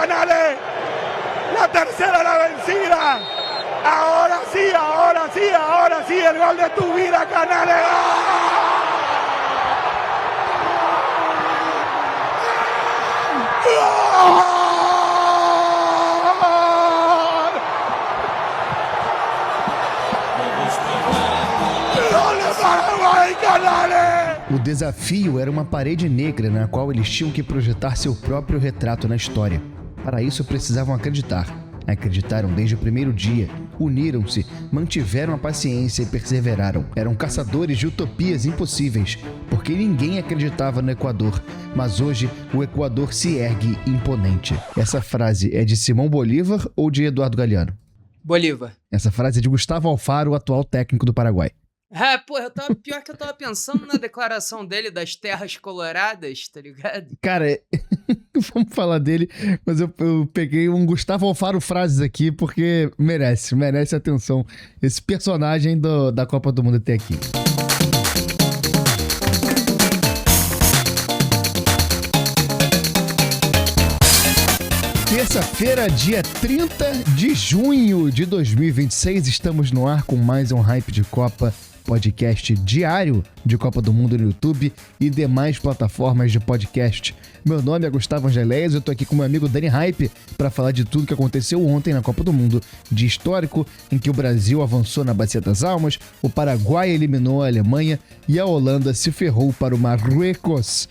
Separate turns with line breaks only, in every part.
Canales. La tercera la vencida. Ahora sí, ahora sí, ahora sí, el gol de tu vida, Canales.
O desafio era uma parede negra na qual eles tinham que projetar seu próprio retrato na história. Para isso precisavam acreditar. Acreditaram desde o primeiro dia, uniram-se, mantiveram a paciência e perseveraram. Eram caçadores de utopias impossíveis, porque ninguém acreditava no Equador, mas hoje o Equador se ergue imponente. Essa frase é de Simão Bolívar ou de Eduardo Galeano?
Bolívar.
Essa frase é de Gustavo Alfaro, o atual técnico do Paraguai.
Pior que eu tava pensando na declaração dele das terras coloradas, tá ligado?
Cara, vamos falar dele, mas eu peguei um Gustavo Alfaro frases aqui porque merece atenção esse personagem da Copa do Mundo até aqui. Terça-feira, dia 30 de junho de 2026, estamos no ar com mais um Hype de Copa, podcast diário de Copa do Mundo no YouTube e demais plataformas de podcast. Meu nome é Gustavo Angeléias, eu tô aqui com meu amigo Dani Hype para falar de tudo que aconteceu ontem na Copa do Mundo, de histórico, em que o Brasil avançou na Bacia das Almas, o Paraguai eliminou a Alemanha e a Holanda se ferrou para o Marruecos.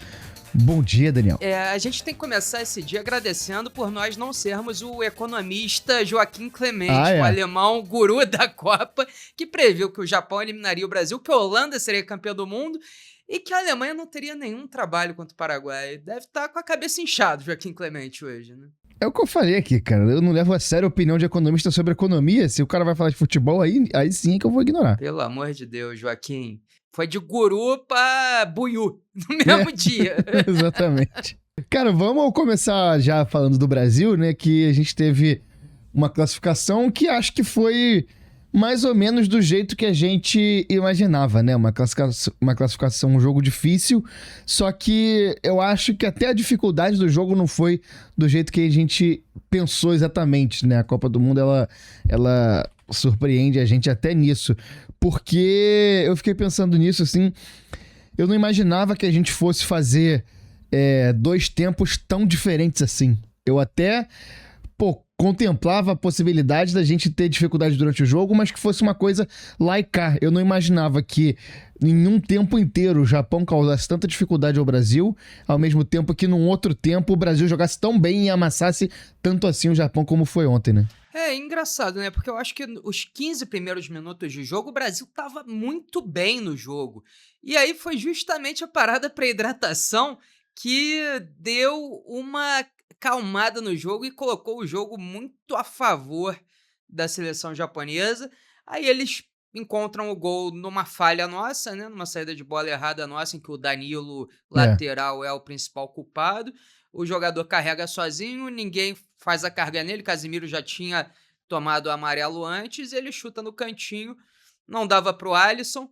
Bom dia, Daniel.
A gente tem que começar esse dia agradecendo por nós não sermos o economista Joaquim Clemente, o alemão guru da Copa, que previu que o Japão eliminaria o Brasil, que a Holanda seria campeã do mundo e que a Alemanha não teria nenhum trabalho contra o Paraguai. Deve estar com a cabeça inchada, Joaquim Clemente, hoje, né?
É o que eu falei aqui, cara. Eu não levo a sério a opinião de economista sobre economia. Se o cara vai falar de futebol, aí sim é que eu vou ignorar.
Pelo amor de Deus, Joaquim. Foi de guru pra buiú no mesmo dia.
Exatamente. Cara, vamos começar já falando do Brasil, né? Que a gente teve uma classificação que acho que foi mais ou menos do jeito que a gente imaginava, né? Uma classificação, um jogo difícil, só que eu acho que até a dificuldade do jogo não foi do jeito que a gente pensou exatamente, né? A Copa do Mundo, ela surpreende a gente até nisso, porque eu fiquei pensando nisso, assim, eu não imaginava que a gente fosse fazer dois tempos tão diferentes assim. Eu até, contemplava a possibilidade da gente ter dificuldade durante o jogo, mas que fosse uma coisa lá e cá. Eu não imaginava que em um tempo inteiro o Japão causasse tanta dificuldade ao Brasil, ao mesmo tempo que num outro tempo o Brasil jogasse tão bem e amassasse tanto assim o Japão como foi ontem, né?
É engraçado, né? Porque eu acho que os 15 primeiros minutos de jogo, o Brasil tava muito bem no jogo. E aí foi justamente a parada para hidratação que deu uma calmada no jogo e colocou o jogo muito a favor da seleção japonesa. Aí eles encontram o gol numa falha nossa, né? Numa saída de bola errada nossa, em que o Danilo, lateral, é o principal culpado. O jogador carrega sozinho, ninguém faz a carga nele. Casimiro já tinha tomado o amarelo antes, ele chuta no cantinho, não dava pro Alisson.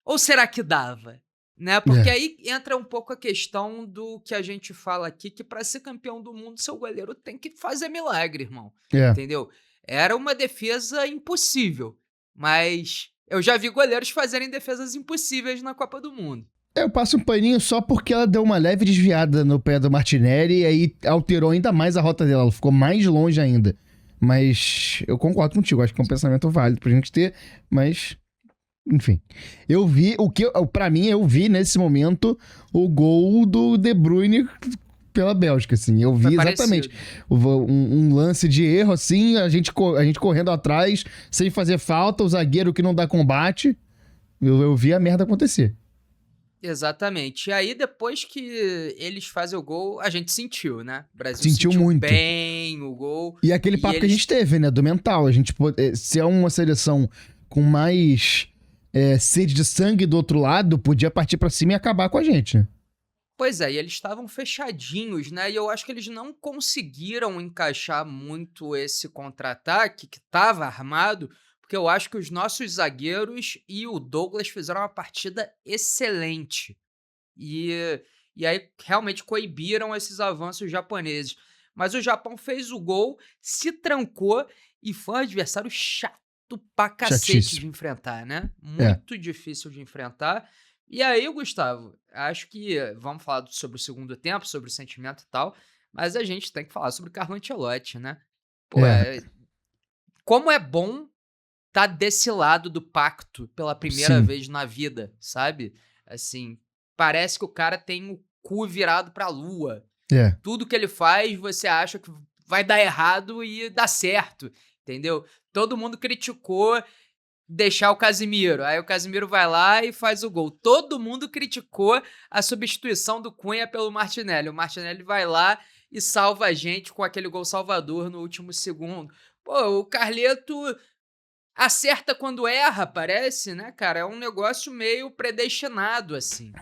Ou será que dava? Né? Porque aí entra um pouco a questão do que a gente fala aqui, que para ser campeão do mundo, seu goleiro tem que fazer milagre, irmão. Entendeu? Era uma defesa impossível, mas eu já vi goleiros fazerem defesas impossíveis na Copa do Mundo.
Eu passo um paninho só porque ela deu uma leve desviada no pé do Martinelli e aí alterou ainda mais a rota dela, ela ficou mais longe ainda. Mas eu concordo contigo, acho que é um pensamento válido pra gente ter, mas... Enfim, eu vi, pra mim, eu vi nesse momento o gol do De Bruyne pela Bélgica, assim, eu vi exatamente um lance de erro, assim, a gente correndo atrás, sem fazer falta, o zagueiro que não dá combate, eu vi a merda acontecer.
Exatamente, e aí depois que eles fazem o gol, a gente sentiu, né? O Brasil
sentiu muito
bem o gol.
E aquele papo que a gente teve, né, do mental, a gente, se é uma seleção com mais... sede de sangue do outro lado, podia partir pra cima e acabar com a gente, né?
Pois é, e eles estavam fechadinhos, né? E eu acho que eles não conseguiram encaixar muito esse contra-ataque que estava armado, porque eu acho que os nossos zagueiros e o Douglas fizeram uma partida excelente. E aí realmente coibiram esses avanços japoneses. Mas o Japão fez o gol, se trancou e foi um adversário chato pra cacete
Chatíssimo.
de enfrentar, né?
É.
Muito difícil de enfrentar. E aí, Gustavo, acho que vamos falar sobre o segundo tempo, sobre o sentimento e tal, mas a gente tem que falar sobre o Carlo Ancelotti, né? Pô, como é bom tá desse lado do pacto pela primeira
Sim.
vez na vida, sabe? Assim, parece que o cara tem o cu virado pra lua. Tudo que ele faz, você acha que vai dar errado e dá certo, entendeu? Todo mundo criticou deixar o Casemiro. Aí o Casemiro vai lá e faz o gol. Todo mundo criticou a substituição do Cunha pelo Martinelli. O Martinelli vai lá e salva a gente com aquele gol salvador no último segundo. Pô, o Carleto acerta quando erra, parece, né, cara? É um negócio meio predestinado, assim.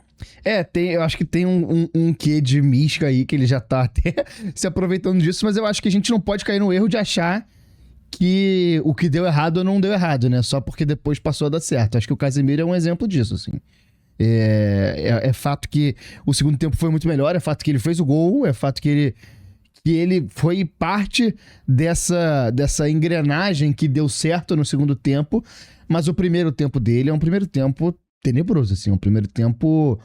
Eu acho que tem um quê de mística aí, que ele já tá até se aproveitando disso, mas eu acho que a gente não pode cair no erro de achar que o que deu errado não deu errado, né? Só porque depois passou a dar certo. Acho que o Casemiro é um exemplo disso, assim. É fato que o segundo tempo foi muito melhor, é fato que ele fez o gol, é fato que ele foi parte dessa engrenagem que deu certo no segundo tempo, mas o primeiro tempo dele é um primeiro tempo tenebroso, assim, um primeiro tempo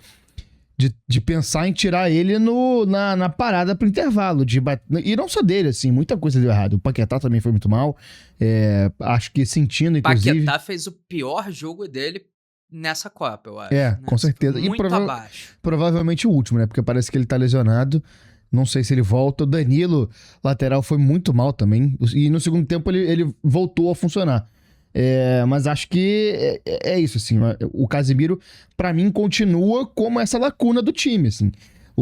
de pensar em tirar ele na parada pro intervalo, e não só dele, assim, muita coisa deu errado. O Paquetá também foi muito mal, acho que sentindo, inclusive...
Paquetá fez o pior jogo dele nessa Copa, eu acho.
Né? Com certeza.
Muito abaixo.
Provavelmente o último, né? Porque parece que ele tá lesionado. Não sei se ele volta. O Danilo, lateral, foi muito mal também. E no segundo tempo ele voltou a funcionar. Mas acho que é isso, assim. O Casemiro, pra mim, continua como essa lacuna do time, assim.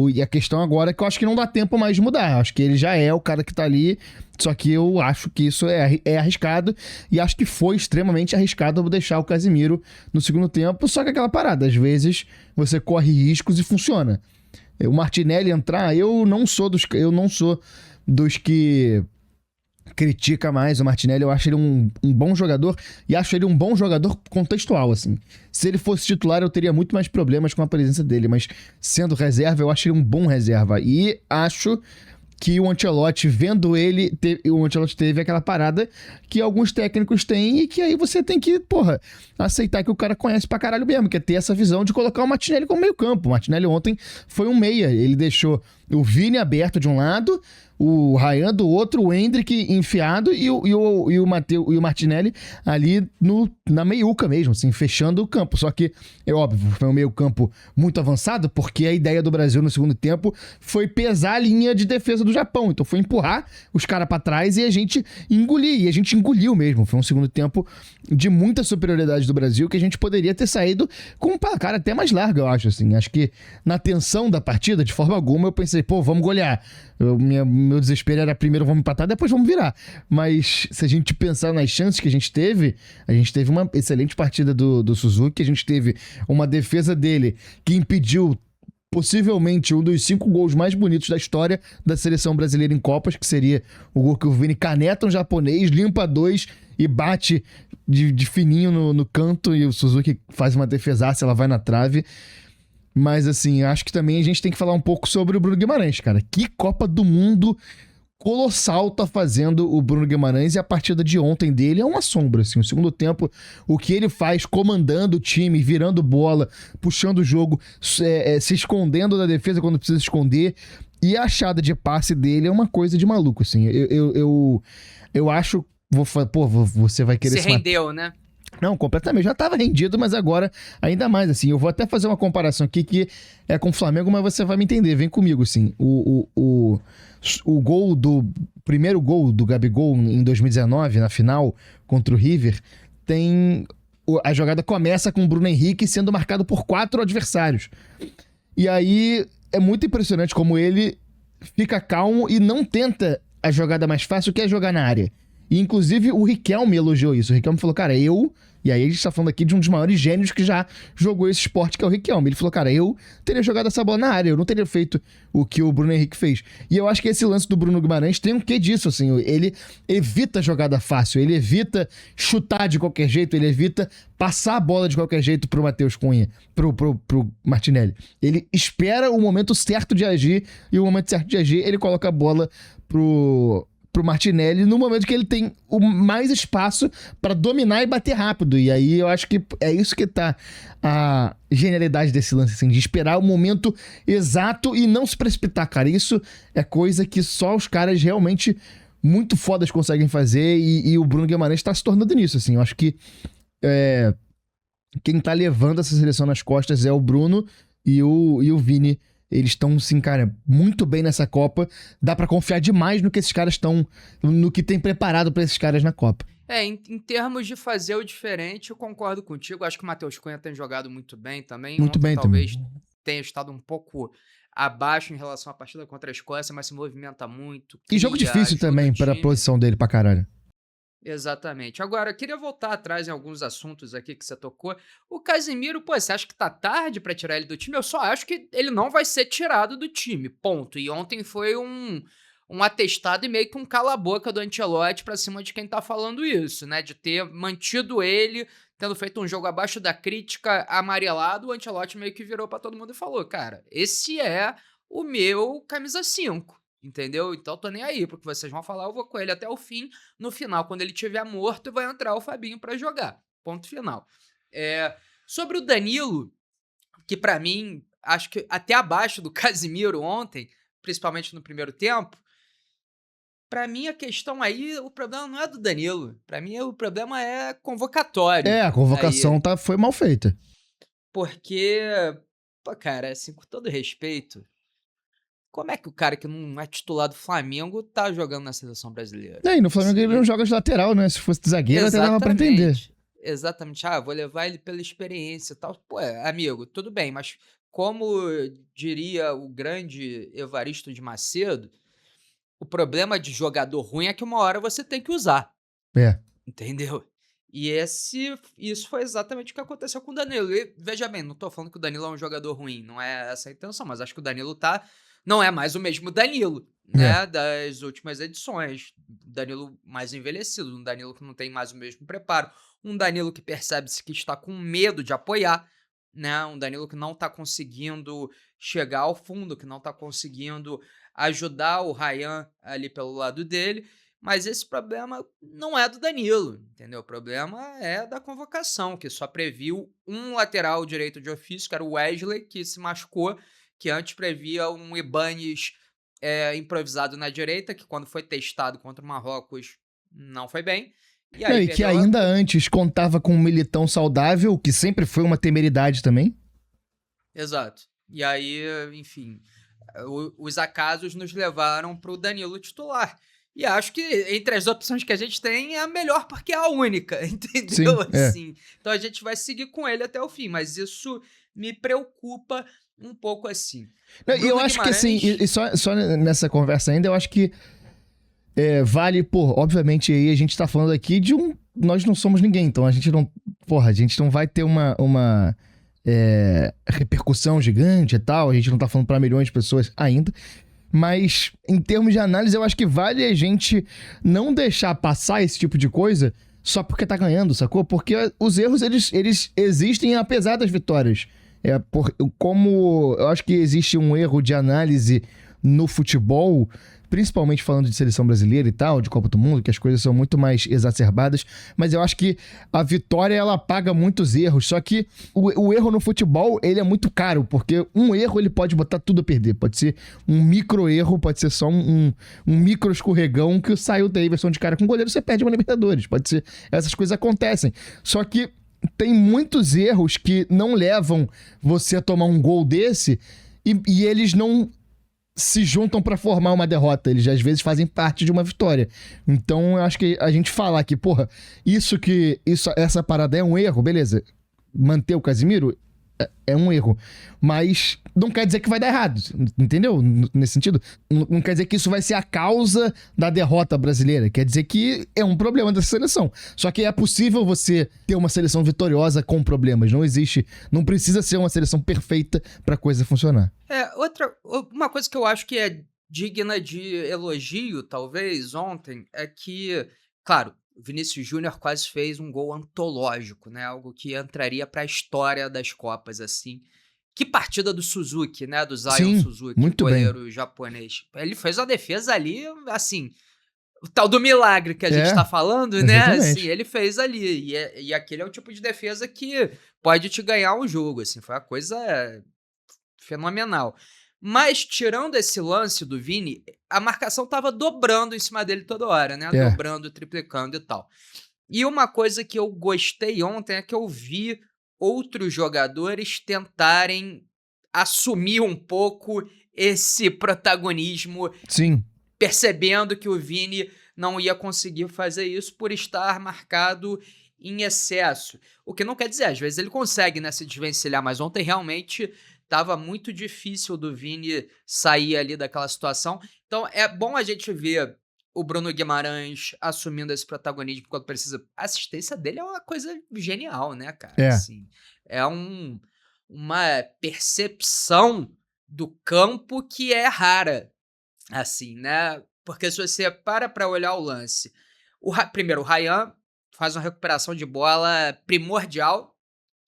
E a questão agora é que eu acho que não dá tempo mais de mudar. Eu acho que ele já é o cara que tá ali, só que eu acho que isso é arriscado, e acho que foi extremamente arriscado deixar o Casemiro no segundo tempo, só que aquela parada, às vezes você corre riscos e funciona. O Martinelli entrar, eu não sou dos que critica mais o Martinelli. Eu acho ele um bom jogador, e acho ele um bom jogador contextual, assim. Se ele fosse titular, eu teria muito mais problemas com a presença dele, mas sendo reserva, eu acho ele um bom reserva. E acho que o Ancelotti, vendo ele, o Ancelotti teve aquela parada que alguns técnicos têm, e que aí você tem que, aceitar que o cara conhece pra caralho mesmo, que é ter essa visão de colocar o Martinelli como meio campo. O Martinelli ontem foi um meia, ele deixou o Vini aberto de um lado, o Ryan do outro, o Endrick enfiado e o Martinelli ali na meiuca mesmo, assim, fechando o campo. Só que, é óbvio, foi um meio campo muito avançado, porque a ideia do Brasil no segundo tempo foi pesar a linha de defesa do Japão. Então foi empurrar os caras pra trás e a gente engolir. E a gente engoliu mesmo. Foi um segundo tempo de muita superioridade do Brasil, que a gente poderia ter saído com um placar até mais largo, eu acho, assim. Acho que na tensão da partida, de forma alguma, eu pensei, vamos golear. Meu desespero era primeiro vamos empatar, depois vamos virar. Mas se a gente pensar nas chances que a gente teve uma excelente partida do Suzuki, a gente teve uma defesa dele que impediu possivelmente um dos 5 gols mais bonitos da história da seleção brasileira em Copas, que seria o gol que o Vini caneta um japonês, limpa 2 e bate de fininho no canto, e o Suzuki faz uma defesaça, ela vai na trave. Mas, assim, acho que também a gente tem que falar um pouco sobre o Bruno Guimarães, cara. Que Copa do Mundo colossal tá fazendo o Bruno Guimarães, e a partida de ontem dele é uma sombra, assim. O segundo tempo, o que ele faz comandando o time, virando bola, puxando o jogo, se escondendo da defesa quando precisa esconder, e a achada de passe dele é uma coisa de maluco, assim. Eu acho... você vai querer...
Se rendeu, né?
Não, completamente. Já estava rendido, mas agora ainda mais, assim. Eu vou até fazer uma comparação aqui que é com o Flamengo, mas você vai me entender. Vem comigo, assim. O primeiro gol do Gabigol em 2019, na final, contra o River, a jogada começa com o Bruno Henrique sendo marcado por 4 adversários. E aí é muito impressionante como ele fica calmo e não tenta a jogada mais fácil, que é jogar na área. E, inclusive, o Riquelme elogiou isso. O Riquelme falou, cara, E aí a gente tá falando aqui de um dos maiores gênios que já jogou esse esporte, que é o Riquelme. Ele falou, cara, eu teria jogado essa bola na área, eu não teria feito o que o Bruno Henrique fez. E eu acho que esse lance do Bruno Guimarães tem um quê disso, assim. Ele evita jogada fácil, ele evita chutar de qualquer jeito, ele evita passar a bola de qualquer jeito pro Matheus Cunha, pro Martinelli. Ele espera o momento certo de agir, e o momento certo de agir, ele coloca a bola pro Martinelli no momento que ele tem o mais espaço pra dominar e bater rápido. E aí eu acho que é isso que tá a genialidade desse lance, assim, de esperar o momento exato e não se precipitar, cara. Isso é coisa que só os caras realmente muito fodas conseguem fazer, e o Bruno Guimarães tá se tornando nisso, assim. Eu acho que quem tá levando essa seleção nas costas é o Bruno e o Vini. Eles estão, assim, cara, muito bem nessa Copa. Dá pra confiar demais no que esses caras estão... No que tem preparado pra esses caras na Copa.
Em termos de fazer o diferente, eu concordo contigo. Acho que o Matheus Cunha tem jogado muito bem também.
Muito
Ontem,
bem
talvez
também.
tenha estado um pouco abaixo em relação à partida contra a Escócia, mas se movimenta muito.
E jogo
cria,
difícil
ajuda
também
o
pra
time.
posição dele pra caralho.
Exatamente. Agora, eu queria voltar atrás em alguns assuntos aqui que você tocou. O Casemiro, pô, você acha que tá tarde pra tirar ele do time? Eu só acho que ele não vai ser tirado do time, ponto. E ontem foi um atestado e meio que um cala-boca do Ancelotti pra cima de quem tá falando isso, né? De ter mantido ele, tendo feito um jogo abaixo da crítica, amarelado, o Ancelotti meio que virou pra todo mundo e falou, cara, esse é o meu camisa 5. Entendeu? Então tô nem aí, porque vocês vão falar, eu vou com ele até o fim. No final, quando ele estiver morto, vai entrar o Fabinho pra jogar. Ponto final. Sobre o Danilo, que pra mim, acho que até abaixo do Casemiro ontem, principalmente no primeiro tempo, pra mim a questão aí, o problema não é do Danilo. Pra mim o problema é convocatório.
A convocação foi mal feita.
Porque, pô, cara, assim, com todo respeito, como é que o cara que não é titular do Flamengo tá jogando na seleção brasileira?
E no Flamengo ele não joga de lateral, né? Se fosse de zagueiro, até dava pra entender.
Exatamente. Vou levar ele pela experiência e tal. Pô, amigo, tudo bem, mas como diria o grande Evaristo de Macedo, o problema de jogador ruim é que uma hora você tem que usar. Entendeu? E isso foi exatamente o que aconteceu com o Danilo. E, veja bem, não tô falando que o Danilo é um jogador ruim, não é essa a intenção, mas acho que o Danilo não é mais o mesmo Danilo, né, das últimas edições. Danilo mais envelhecido, um Danilo que não tem mais o mesmo preparo, um Danilo que percebe-se que está com medo de apoiar, né, um Danilo que não está conseguindo chegar ao fundo, que não está conseguindo ajudar o Ryan ali pelo lado dele, mas esse problema não é do Danilo, entendeu? O problema é da convocação, que só previu um lateral direito de ofício, que era o Wesley, que se machucou, que antes previa um Ibanes improvisado na direita, que quando foi testado contra o Marrocos não foi bem. E aí
que ainda antes contava com um Militão saudável, que sempre foi uma temeridade também.
Exato. E aí, enfim, os acasos nos levaram pro Danilo titular. E acho que entre as opções que a gente tem é a melhor porque é a única, entendeu?
Sim,
assim. Então a gente vai seguir com ele até o fim, mas isso me preocupa um pouco assim.
E eu acho que assim, e só nessa conversa ainda, eu acho que vale, obviamente aí a gente tá falando aqui de nós não somos ninguém, então a gente não vai ter uma repercussão gigante e tal, a gente não tá falando pra milhões de pessoas ainda, mas em termos de análise eu acho que vale a gente não deixar passar esse tipo de coisa só porque tá ganhando, sacou? Porque os erros, eles existem apesar das vitórias. Como eu acho que existe um erro de análise no futebol, principalmente falando de seleção brasileira e tal, de Copa do Mundo, que as coisas são muito mais exacerbadas, mas eu acho que a vitória, ela paga muitos erros, só que o erro no futebol, ele é muito caro, porque um erro, ele pode botar tudo a perder, pode ser um micro erro, pode ser só um micro escorregão que saiu da versão de cara com o goleiro, você perde uma Libertadores, pode ser, essas coisas acontecem, só que tem muitos erros que não levam você a tomar um gol desse e eles não se juntam pra formar uma derrota. Eles às vezes fazem parte de uma vitória. Então eu acho que a gente falar que, essa parada é um erro, beleza. Manter o Casemiro é um erro. Mas não quer dizer que vai dar errado, entendeu? Nesse sentido. Não quer dizer que isso vai ser a causa da derrota brasileira. Quer dizer que é um problema dessa seleção. Só que é possível você ter uma seleção vitoriosa com problemas. Não precisa ser uma seleção perfeita pra coisa funcionar.
Uma coisa que eu acho que é digna de elogio, talvez, ontem, é que, claro, o Vinícius Júnior quase fez um gol antológico, né? Algo que entraria pra história das Copas, assim. Que partida do Suzuki, né? Do Zion Suzuki,
muito
goleiro japonês. Ele fez uma defesa ali, assim, o tal do milagre que a gente tá falando, né?
Exatamente.
Assim, ele fez ali. E aquele é o tipo de defesa que pode te ganhar um jogo, assim. Foi uma coisa fenomenal. Mas, tirando esse lance do Vini, a marcação tava dobrando em cima dele toda hora, né? Dobrando, triplicando e tal. E uma coisa que eu gostei ontem é que eu vi outros jogadores tentarem assumir um pouco esse protagonismo,
Sim.
percebendo que o Vini não ia conseguir fazer isso por estar marcado em excesso. O que não quer dizer, às vezes ele consegue, né, se desvencilhar, mas ontem realmente tava muito difícil do Vini sair ali daquela situação. Então é bom a gente ver o Bruno Guimarães assumindo esse protagonismo quando precisa. A assistência dele é uma coisa genial, né, cara? Assim, é uma percepção do campo que é rara, assim, né? Porque se você para olhar o lance, primeiro, o Ryan faz uma recuperação de bola primordial,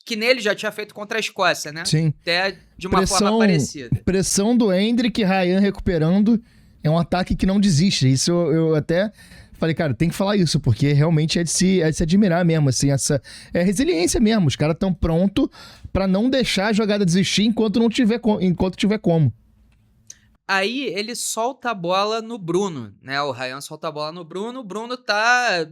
que nele já tinha feito contra a Escócia, né?
Sim.
Até de uma forma parecida.
Pressão do Endrick, Ryan recuperando, é um ataque que não desiste. Isso eu até falei, cara, tem que falar isso, porque realmente é de se admirar mesmo, assim, essa resiliência mesmo. Os caras estão prontos pra não deixar a jogada desistir enquanto tiver como.
Aí ele solta a bola no Bruno, né? O Ryan solta a bola no Bruno, o Bruno tá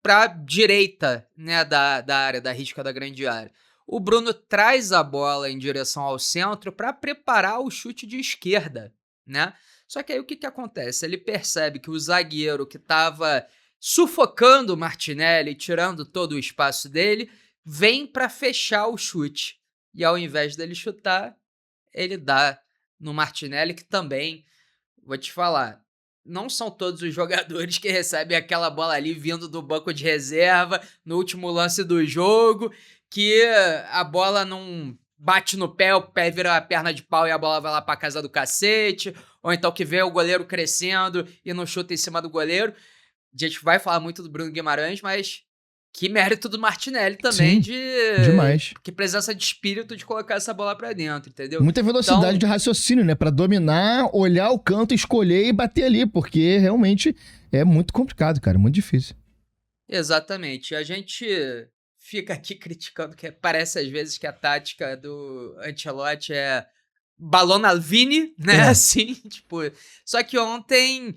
pra direita, né, da área, da risca da grande área. O Bruno traz a bola em direção ao centro para preparar o chute de esquerda, né? Só que aí o que acontece? Ele percebe que o zagueiro que estava sufocando o Martinelli, tirando todo o espaço dele, vem para fechar o chute. E ao invés dele chutar, ele dá no Martinelli, que também, vou te falar, não são todos os jogadores que recebem aquela bola ali vindo do banco de reserva no último lance do jogo, que a bola não bate no pé, o pé vira a perna de pau e a bola vai lá pra casa do cacete, ou então que vê o goleiro crescendo e não chuta em cima do goleiro. A gente vai falar muito do Bruno Guimarães, mas que mérito do Martinelli também.
Sim, demais.
Que presença de espírito de colocar essa bola pra dentro, entendeu?
Muita velocidade
então,
de raciocínio, né? Pra dominar, olhar o canto, escolher e bater ali, porque realmente é muito complicado, cara, muito difícil.
Exatamente. A gente fica aqui criticando, que parece às vezes que a tática do Ancelotti é balona al Vini, né? Assim, tipo... Só que ontem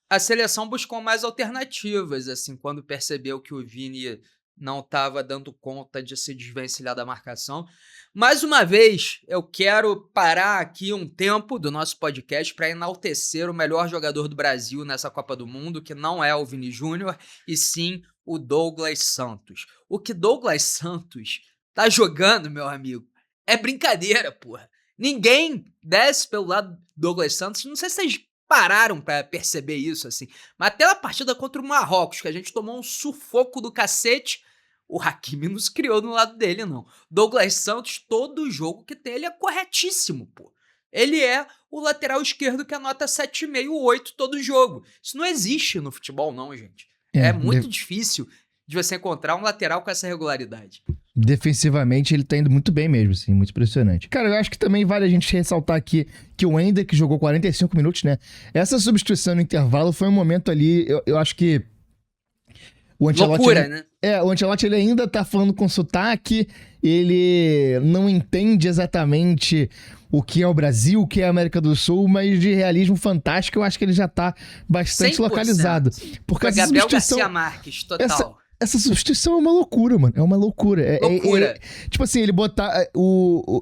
a seleção buscou mais alternativas, assim, quando percebeu que o Vini não estava dando conta de se desvencilhar da marcação. Mais uma vez, eu quero parar aqui um tempo do nosso podcast para enaltecer o melhor jogador do Brasil nessa Copa do Mundo, que não é o Vini Júnior, e sim o Douglas Santos. O que Douglas Santos tá jogando, meu amigo, é brincadeira, porra. Ninguém desce pelo lado do Douglas Santos. Não sei se vocês pararam pra perceber isso, assim. Mas até a partida contra o Marrocos, que a gente tomou um sufoco do cacete, o Hakimi não se criou no lado dele, não. Douglas Santos, todo jogo que tem, ele é corretíssimo, pô. Ele é o lateral esquerdo que anota 7,5, 8 todo jogo. Isso não existe no futebol, não, gente. É muito difícil de você encontrar um lateral com essa regularidade.
Defensivamente, ele tá indo muito bem mesmo, assim, muito impressionante. Cara, eu acho que também vale a gente ressaltar aqui que o Ender, que jogou 45 minutos, né? Essa substituição no intervalo foi um momento ali, eu acho que o Ancelotti...
Loucura, né?
O Ancelotti, ele ainda tá falando com sotaque, ele não entende exatamente o que é o Brasil, o que é a América do Sul, mas de realismo fantástico, eu acho que ele já tá bastante
100%.
localizado. Porque
Gabriel Garcia Marques, total.
essa substituição é uma loucura, mano. É uma loucura.
Loucura.
Tipo assim, ele botar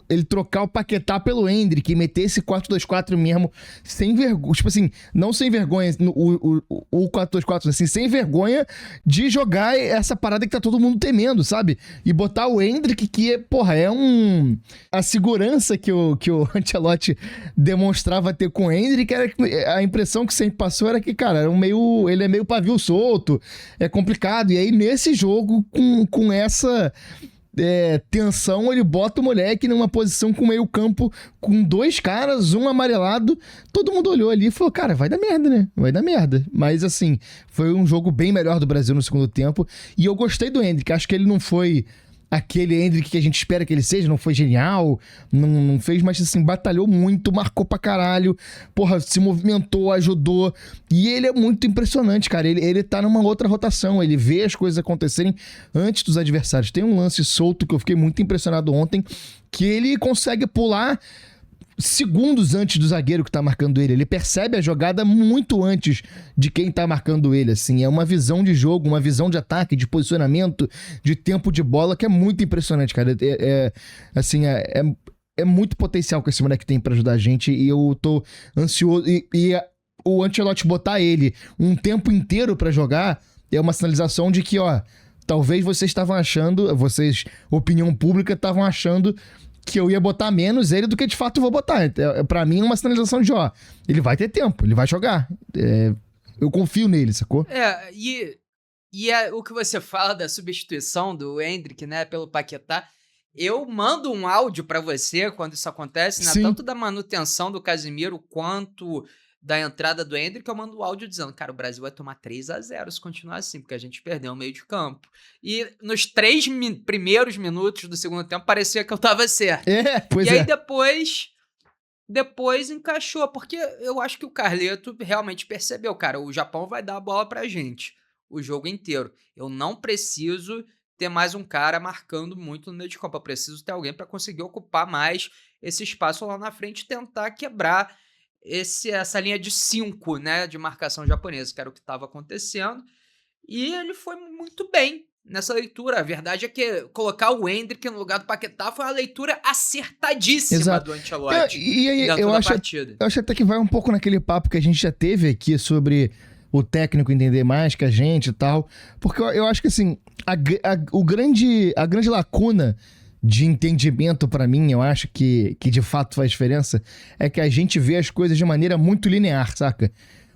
ele trocar o Paquetá pelo Endrick e meter esse 4-2-4 mesmo, sem vergonha. Tipo assim, não sem vergonha, o 4-2-4, assim, sem vergonha de jogar essa parada que tá todo mundo temendo, sabe? E botar o Endrick, que, porra, é a segurança que o Ancelotti demonstrava ter com o Endrick, a impressão que sempre passou era que, cara, ele é meio pavio solto, é complicado. E aí, nesse jogo, com essa tensão, ele bota o moleque numa posição com meio campo, com 2 caras, um amarelado. Todo mundo olhou ali e falou, cara, vai dar merda, né? Vai dar merda. Mas, assim, foi um jogo bem melhor do Brasil no segundo tempo. E eu gostei do Endrick. Acho que ele não foi aquele Endrick que a gente espera que ele seja, não foi genial, não fez, mas assim, batalhou muito, marcou pra caralho, porra, se movimentou, ajudou, e ele é muito impressionante, cara, ele tá numa outra rotação, ele vê as coisas acontecerem antes dos adversários. Tem um lance solto que eu fiquei muito impressionado ontem, que ele consegue pular segundos antes do zagueiro que tá marcando ele percebe a jogada muito antes de quem tá marcando ele, assim, é uma visão de jogo, uma visão de ataque, de posicionamento, de tempo de bola que é muito impressionante, cara, é muito potencial que esse moleque tem pra ajudar a gente e eu tô ansioso, e o Ancelotti botar ele um tempo inteiro pra jogar é uma sinalização de que, ó, talvez vocês, opinião pública, estavam achando que eu ia botar menos ele do que de fato eu vou botar. Pra mim é uma sinalização de, ó, ele vai ter tempo, ele vai jogar. Eu confio nele, sacou?
O que você fala da substituição do Endrick, né, pelo Paquetá, eu mando um áudio pra você quando isso acontece, né, tanto da manutenção do Casemiro quanto da entrada do Endrick, eu mando o áudio dizendo, cara, o Brasil vai tomar 3-0 se continuar assim, porque a gente perdeu o meio de campo. E nos 3 primeiros minutos do segundo tempo, parecia que eu tava certo.
Pois
aí depois encaixou, porque eu acho que o Carleto realmente percebeu, cara, o Japão vai dar a bola pra gente o jogo inteiro. Eu não preciso ter mais um cara marcando muito no meio de campo, eu preciso ter alguém pra conseguir ocupar mais esse espaço lá na frente e tentar quebrar essa linha de 5, né, de marcação japonesa, que era o que estava acontecendo, e ele foi muito bem nessa leitura. A verdade é que colocar o Endrick no lugar do Paquetá foi uma leitura acertadíssima do Ancelotti dentro da partida.
Eu acho até que vai um pouco naquele papo que a gente já teve aqui sobre o técnico entender mais que a gente e tal, porque eu acho que assim, a grande lacuna de entendimento pra mim, eu acho que de fato faz diferença, é que a gente vê as coisas de maneira muito linear, saca?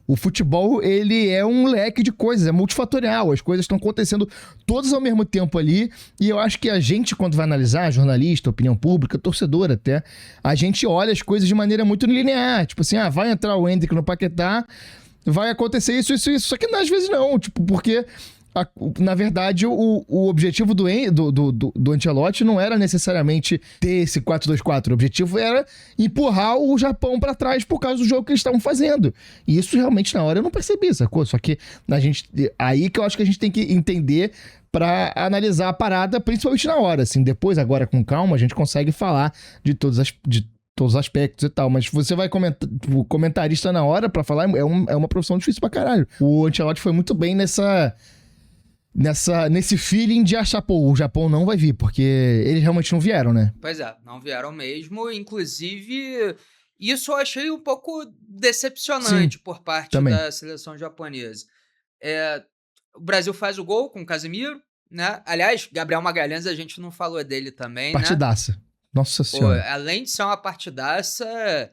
O futebol, ele é um leque de coisas, é multifatorial, as coisas estão acontecendo todas ao mesmo tempo ali, e eu acho que a gente, quando vai analisar, jornalista, opinião pública, torcedor até, a gente olha as coisas de maneira muito linear, tipo assim, vai entrar o Endrick no Paquetá, vai acontecer isso, só que às vezes não, tipo, porque na verdade, o objetivo do Ancelotti não era necessariamente ter esse 4-2-4. O objetivo era empurrar o Japão pra trás por causa do jogo que eles estavam fazendo. E isso realmente na hora eu não percebi, sacou? Só que aí que eu acho que a gente tem que entender pra analisar a parada, principalmente na hora. Assim, depois, agora com calma, a gente consegue falar de todos os aspectos e tal, mas você vai o comentarista na hora pra falar, é uma profissão difícil pra caralho. O Ancelotti foi muito bem nesse feeling de achar, pô, o Japão não vai vir, porque eles realmente não vieram, né?
Pois é, não vieram mesmo, inclusive isso eu achei um pouco decepcionante por parte da seleção japonesa. O Brasil faz o gol com o Casemiro, né? Aliás, Gabriel Magalhães, a gente não falou dele também,
partidaça.
Né?
Nossa Senhora.
Pô, além de ser uma partidaça,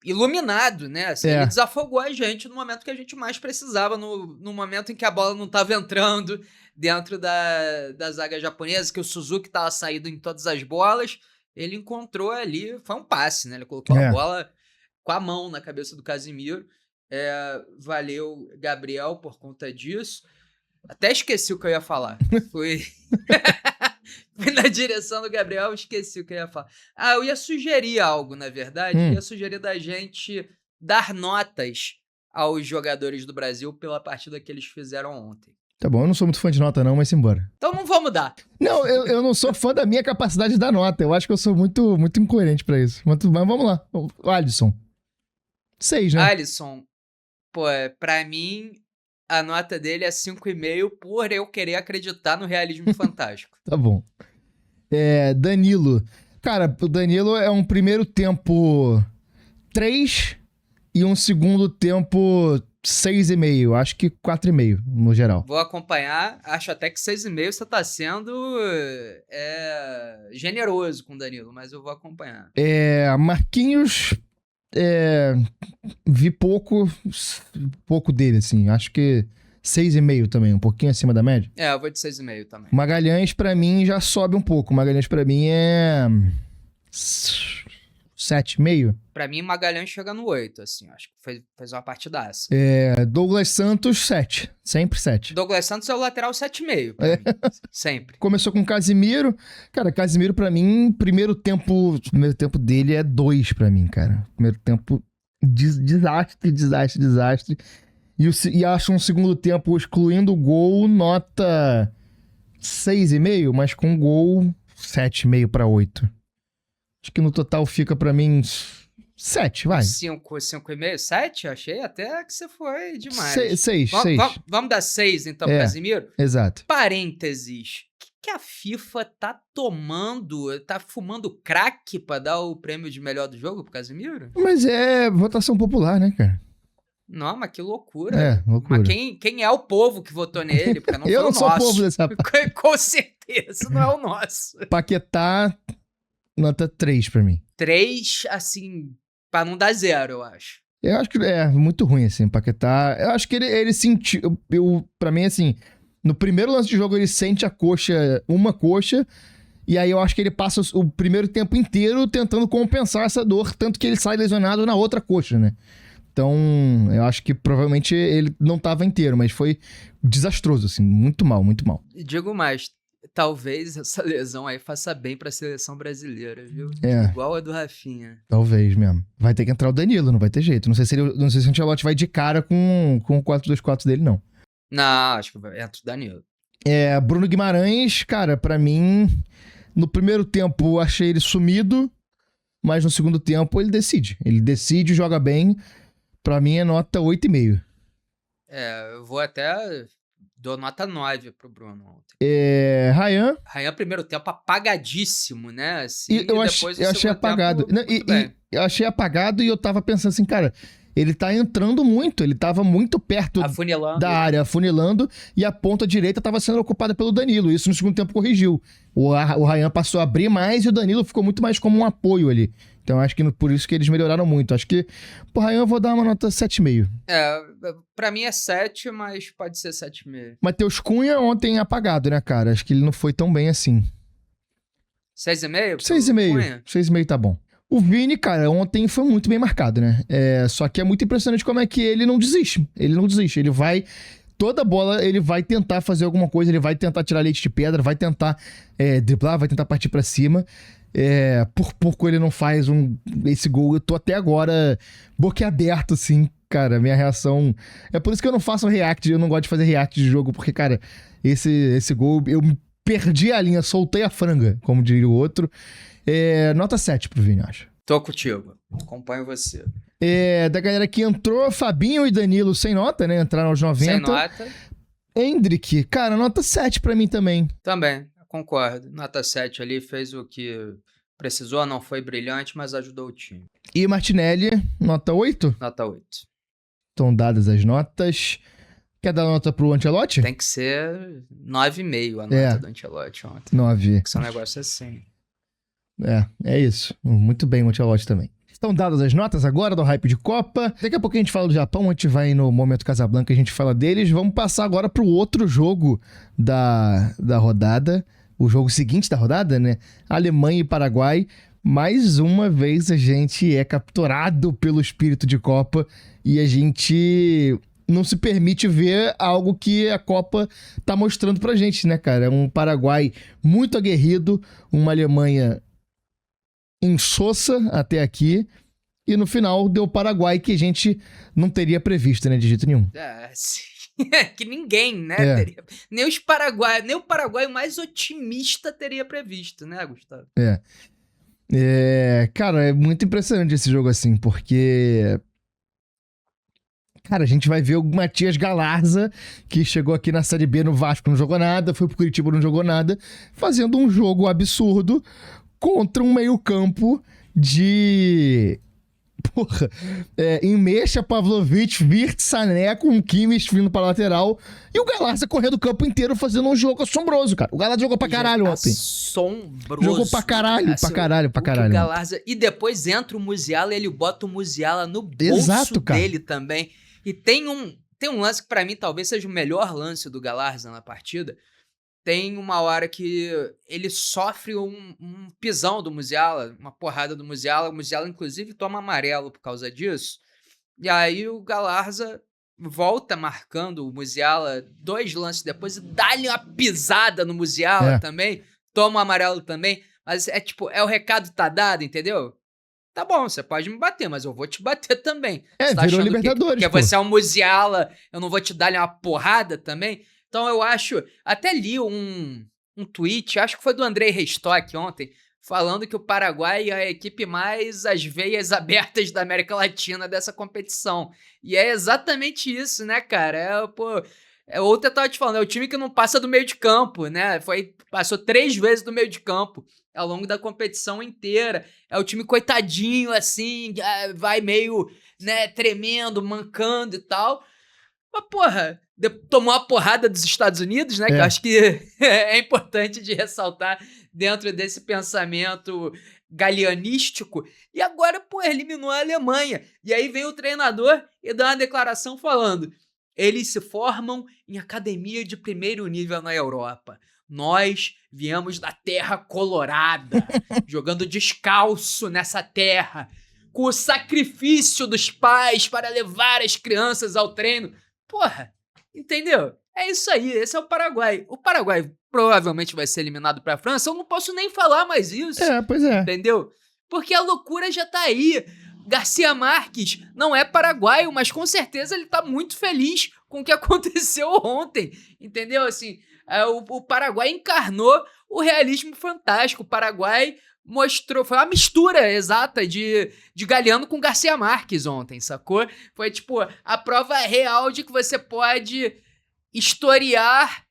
iluminado, né? Assim, ele desafogou a gente no momento que a gente mais precisava, no momento em que a bola não estava entrando dentro da zaga japonesa, que o Suzuki estava saído em todas as bolas, ele encontrou ali, foi um passe, né? Ele colocou a bola com a mão na cabeça do Casemiro. Valeu, Gabriel, por conta disso. Até esqueci o que eu ia falar. Fui na direção do Gabriel, esqueci o que eu ia falar. Eu ia sugerir algo, na verdade. Ia sugerir da gente dar notas aos jogadores do Brasil pela partida que eles fizeram ontem.
Tá bom, eu não sou muito fã de nota não, mas simbora.
Então não vamos dar.
Não, eu não sou fã da minha capacidade de dar nota. Eu acho que eu sou muito, muito incoerente pra isso. Mas vamos lá. O Alisson. 6, né?
Alisson, pô, pra mim, A nota dele é 5,5 por eu querer acreditar no realismo fantástico.
Tá bom. Danilo. Cara, o Danilo é um primeiro tempo 3 e um segundo tempo 6,5. Acho que 4,5 no geral.
Vou acompanhar, acho até que 6,5 você tá sendo generoso com o Danilo, mas eu vou acompanhar.
Marquinhos, vi pouco dele, assim. Acho que 6,5 também, um pouquinho acima da média.
Eu vou de 6,5 também.
Magalhães, pra mim, já sobe um pouco. Magalhães, pra mim, é 7,5.
Pra mim, Magalhães chega no 8, assim, acho que fez uma partidaça.
Douglas Santos, 7. Sempre 7.
Douglas Santos é o lateral 7,5 pra mim, sempre.
Começou com Casimiro. Cara, Casimiro, pra mim, o primeiro tempo dele é 2 pra mim, cara. Primeiro tempo, desastre. E acho um segundo tempo, excluindo o gol, nota 6,5, mas com gol 7,5 pra 8. Acho que no total fica pra mim 7, vai.
5,5, 7? Achei até que você foi demais.
6.
Vamos dar 6, então, pro Casimiro?
Exato.
Parênteses. O que a FIFA tá tomando? Tá fumando crack pra dar o prêmio de melhor do jogo pro Casimiro?
Mas é votação popular, né, cara?
Não, mas que loucura.
Loucura.
Mas quem é o povo que votou nele? Porque não foi
Eu não
o
sou
nosso.
povo dessa parte.
Com certeza, não é o nosso.
Paquetá, nota 3 pra mim.
3, assim, pra não dar 0, eu acho.
Eu acho que é muito ruim, assim, Paquetá. Eu acho que ele sentiu... Pra mim, assim, no primeiro lance de jogo ele sente uma coxa, e aí eu acho que ele passa o primeiro tempo inteiro tentando compensar essa dor, tanto que ele sai lesionado na outra coxa, né? Então, eu acho que provavelmente ele não tava inteiro, mas foi desastroso, assim, muito mal, muito mal.
Digo mais, talvez essa lesão aí faça bem pra seleção brasileira, viu?
É.
Igual a do Rafinha.
Talvez mesmo. Vai ter que entrar o Danilo, não vai ter jeito. Não sei se o Ancelotti vai de cara com o 4-2-4 dele, não.
Não, acho que entra o Danilo.
Bruno Guimarães, cara, pra mim, no primeiro tempo achei ele sumido, mas no segundo tempo ele decide. Ele decide, joga bem. Pra mim é nota 8,5.
Eu vou até... Dou nota 9 pro Bruno ontem.
Ryan,
primeiro tempo, apagadíssimo, né? Assim,
eu achei apagado. Eu achei apagado e eu tava pensando assim, cara, ele tá entrando muito, ele tava muito perto da área, afunilando, e a ponta direita tava sendo ocupada pelo Danilo. Isso no segundo tempo corrigiu. O Ryan passou a abrir mais e o Danilo ficou muito mais como um apoio ali. Então acho que por isso que eles melhoraram muito. Acho que pro Ryan eu vou dar uma nota 7,5.
Pra mim é 7, mas pode ser 7,5.
Matheus Cunha ontem apagado, né, cara? Acho que ele não foi tão bem assim.
6,5?
6,5. 6,5 tá bom. O Vini, cara, ontem foi muito bem marcado, né? Só que é muito impressionante como é que ele não desiste. Ele vai... Toda bola ele vai tentar fazer alguma coisa, ele vai tentar tirar leite de pedra, vai tentar driblar, vai tentar partir pra cima. Por pouco ele não faz esse gol. Eu tô até agora boquiaberto, assim, cara. Minha reação... É por isso que eu não faço react, eu não gosto de fazer react de jogo, porque, cara, esse gol, eu perdi a linha, soltei a franga, como diria o outro. Nota 7 pro Vini, eu acho.
Tô contigo, acompanho você.
Da galera que entrou, Fabinho e Danilo sem nota, né? Entraram aos 90.
Sem nota.
Hendrick, cara, nota 7 pra mim também.
Também, concordo. Nota 7 ali, fez o que precisou, não foi brilhante, mas ajudou o time.
E Martinelli, nota 8?
Nota 8.
Estão dadas as notas. Quer dar nota pro Ancelotti?
Tem que ser 9,5 a nota do Ancelotti ontem.
9.
Tem que ser um negócio assim.
É isso. Muito bem o Ancelotti também. Estão dadas as notas agora do Hype de Copa. Daqui a pouco a gente fala do Japão, a gente vai no Momento Casablanca, a gente fala deles. Vamos passar agora pro outro jogo da rodada. O jogo seguinte da rodada, né? Alemanha e Paraguai. Mais uma vez a gente é capturado pelo espírito de Copa e a gente não se permite ver algo que a Copa tá mostrando pra gente, né, cara? Um Paraguai muito aguerrido, uma Alemanha insossa até aqui, e no final deu o Paraguai que a gente não teria previsto, né, de jeito nenhum.
Sim. Que ninguém, né, teria. Nem o Paraguai mais otimista teria previsto, né, Gustavo?
Cara, é muito impressionante esse jogo assim, porque Cara, a gente vai ver o Matias Galarza, que chegou aqui na Série B no Vasco, não jogou nada, foi pro Curitiba, não jogou nada, fazendo um jogo absurdo contra um meio-campo de... Porra, Mecha, Pavlovic, Wirtz, Sané, com o Kimmich vindo pra lateral, e o Galarza correndo o campo inteiro fazendo um jogo assombroso, cara. O Galarza jogou pra caralho ontem.
Assombroso.
Jogou pra caralho, pra caralho.
O Galarza, e depois entra o Musiala e ele bota o Musiala no bolso dele também. E tem um lance que pra mim talvez seja o melhor lance do Galarza na partida. Tem uma hora que ele sofre um pisão do Musiala, uma porrada do Musiala. O Musiala, inclusive, toma amarelo por causa disso. E aí o Galarza volta marcando o Musiala 2 lances depois e dá-lhe uma pisada no Musiala também. Toma o amarelo também. Mas o recado tá dado, entendeu? Tá bom, você pode me bater, mas eu vou te bater também. Você tá
virou Libertadores,
que você é um Musiala, eu não vou te dar-lhe uma porrada também? Então eu acho, até li um tweet, acho que foi do Andrei Restock ontem, falando que o Paraguai é a equipe mais as veias abertas da América Latina dessa competição. E é exatamente isso, né, cara? Ontem eu tava te falando, é o time que não passa do meio de campo, né? Passou 3 vezes do meio de campo ao longo da competição inteira. É o time coitadinho, assim, vai meio, né, tremendo, mancando e tal. Mas, porra, tomou a porrada dos Estados Unidos, né? Que eu acho que é importante de ressaltar dentro desse pensamento galeanístico. E agora, eliminou a Alemanha. E aí vem o treinador e dá uma declaração falando: eles se formam em academia de primeiro nível na Europa. Nós viemos da terra colorada, jogando descalço nessa terra, com o sacrifício dos pais para levar as crianças ao treino. Porra, entendeu? É isso aí, esse é o Paraguai. O Paraguai provavelmente vai ser eliminado pra França, eu não posso nem falar mais isso.
Pois é.
Entendeu? Porque a loucura já tá aí. Garcia Marques não é paraguaio, mas com certeza ele tá muito feliz com o que aconteceu ontem. Entendeu? Assim, o Paraguai encarnou o realismo fantástico. O Paraguai foi uma mistura exata de Galeano com Garcia Marques ontem, sacou? Foi a prova real de que você pode historiar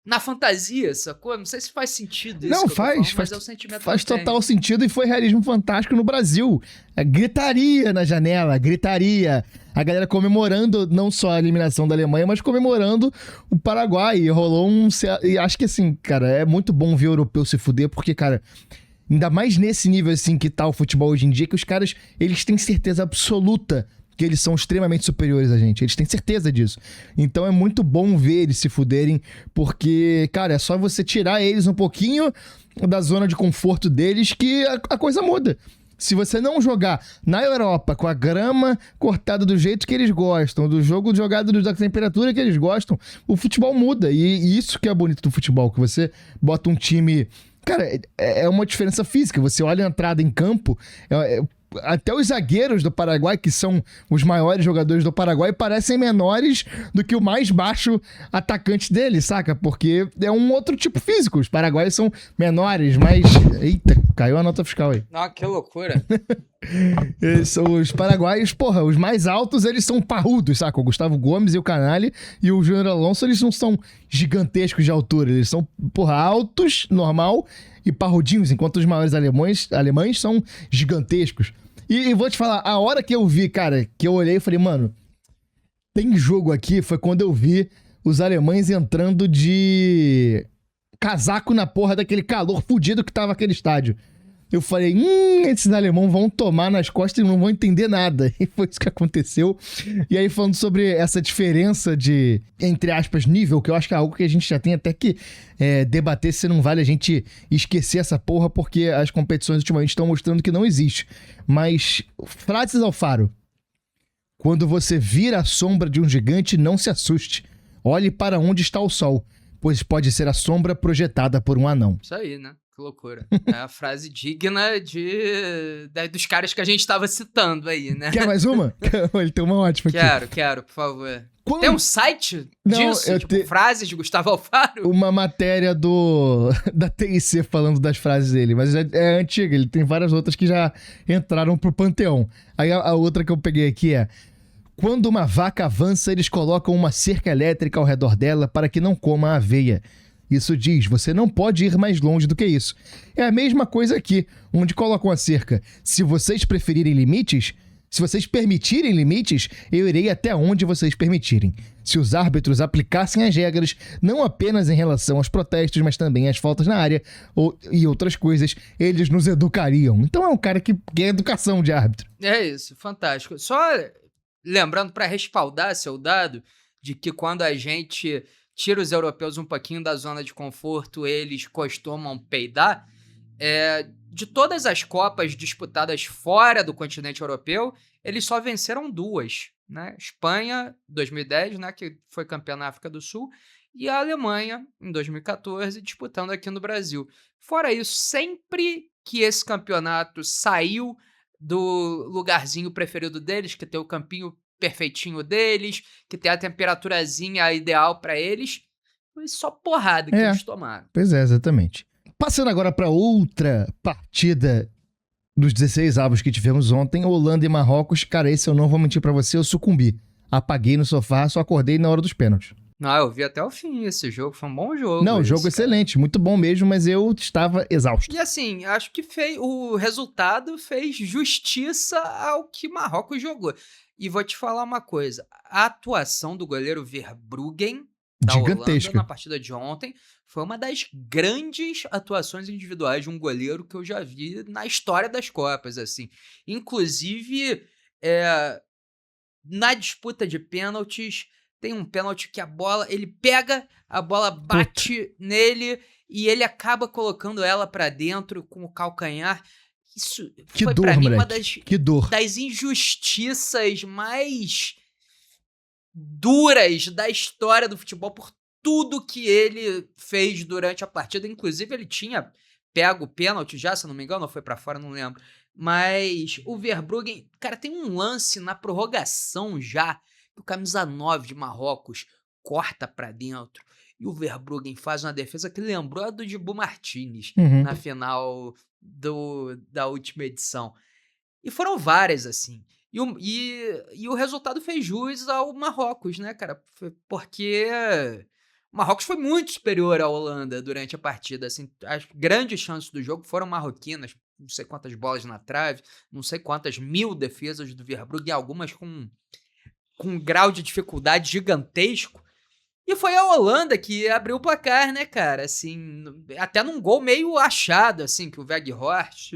na fantasia, sacou? Não sei se faz sentido isso.
Não, faz,
mas é o sentimento
faz total sentido e foi realismo fantástico no Brasil. Gritaria na janela, gritaria. A galera comemorando não só a eliminação da Alemanha, mas comemorando o Paraguai. E rolou e acho que assim, cara, é muito bom ver o europeu se fuder, porque, cara, ainda mais nesse nível assim que tá o futebol hoje em dia, que os caras, eles têm certeza absoluta que eles são extremamente superiores a gente. Eles têm certeza disso. Então é muito bom ver eles se fuderem, porque, cara, é só você tirar eles um pouquinho da zona de conforto deles que a coisa muda. Se você não jogar na Europa com a grama cortada do jeito que eles gostam, do jogo jogado da temperatura que eles gostam, o futebol muda. E isso que é bonito do futebol, que você bota um time... Cara, é uma diferença física. Você olha a entrada em campo... Até os zagueiros do Paraguai, que são os maiores jogadores do Paraguai, parecem menores do que o mais baixo atacante dele, saca? Porque é um outro tipo físico. Os paraguaios são menores, mas... Eita, caiu a nota fiscal aí.
Ah, que loucura.
Os paraguaios, porra, os mais altos, eles são parrudos, saca? O Gustavo Gomes e o Canali e o Júnior Alonso, eles não são gigantescos de altura. Eles são, porra, altos, normal, e parrudinhos, enquanto os maiores alemães são gigantescos. E vou te falar, a hora que eu vi, cara, que eu olhei e falei, mano, tem jogo aqui, foi quando eu vi os alemães entrando de casaco na porra daquele calor fudido que tava aquele estádio. Eu falei, esses alemães vão tomar nas costas e não vão entender nada. E foi isso que aconteceu. E aí, falando sobre essa diferença de, entre aspas, nível, que eu acho que é algo que a gente já tem até que debater se não vale a gente esquecer essa porra, porque as competições ultimamente estão mostrando que não existe. Mas, frases ao Faro. Quando você vira a sombra de um gigante, não se assuste. Olhe para onde está o sol, pois pode ser a sombra projetada por um anão.
Isso aí, né? Que loucura. É a frase digna dos caras que a gente tava citando aí, né?
Quer mais uma? Ele tem uma ótima aqui.
Quero, por favor. Tem um site disso? Frases de Gustavo Alfaro?
Uma matéria da TIC falando das frases dele, mas é antiga, ele tem várias outras que já entraram pro panteão. Aí a outra que eu peguei aqui é: Quando uma vaca avança, eles colocam uma cerca elétrica ao redor dela para que não coma a aveia. Isso diz, você não pode ir mais longe do que isso. É a mesma coisa aqui, onde colocam a cerca. Se vocês preferirem limites, se vocês permitirem limites, eu irei até onde vocês permitirem. Se os árbitros aplicassem as regras, não apenas em relação aos protestos, mas também às faltas na área e outras coisas, eles nos educariam. Então é um cara que quer educação de árbitro.
É isso, fantástico. Só lembrando para respaldar seu dado de que quando a gente tira os europeus um pouquinho da zona de conforto, eles costumam peidar. De todas as Copas disputadas fora do continente europeu, eles só venceram 2, né? Espanha, 2010, né, que foi campeã na África do Sul, e a Alemanha, em 2014, disputando aqui no Brasil. Fora isso, sempre que esse campeonato saiu do lugarzinho preferido deles, que tem o campinho perfeitinho deles, que tem a temperaturazinha ideal para eles, foi só porrada que eles tomaram.
Pois é, exatamente. Passando agora para outra partida dos 16 avos que tivemos ontem, Holanda e Marrocos. Cara, esse eu não vou mentir para você, eu sucumbi. Apaguei no sofá, só acordei na hora dos pênaltis.
Não, eu vi até o fim esse jogo, foi um bom jogo.
Não, jogo excelente, muito bom mesmo, mas eu estava exausto.
E assim, acho que o resultado fez justiça ao que Marrocos jogou. E vou te falar uma coisa, a atuação do goleiro Verbruggen da Holanda na partida de ontem foi uma das grandes atuações individuais de um goleiro que eu já vi na história das Copas, assim. Inclusive, na disputa de pênaltis, tem um pênalti que ele pega, a bola bate nele e ele acaba colocando ela pra dentro com o calcanhar. Isso foi pra mim uma das injustiças mais duras da história do futebol por tudo que ele fez durante a partida. Inclusive, ele tinha pego o pênalti já, se não me engano, ou foi pra fora, não lembro. Mas o Verbruggen, cara, tem um lance na prorrogação já, que o camisa 9 de Marrocos corta pra dentro e o Verbruggen faz uma defesa que lembrou a do Dibu Martínez na final da última edição. E foram várias, assim. E o resultado fez jus ao Marrocos, né, cara? Porque o Marrocos foi muito superior à Holanda durante a partida. Assim, as grandes chances do jogo foram marroquinas. Não sei quantas bolas na trave, não sei quantas mil defesas do Verbruggen, algumas com um grau de dificuldade gigantesco. E foi a Holanda que abriu o placar, né, cara? Assim, até num gol meio achado, assim, que o Weghorst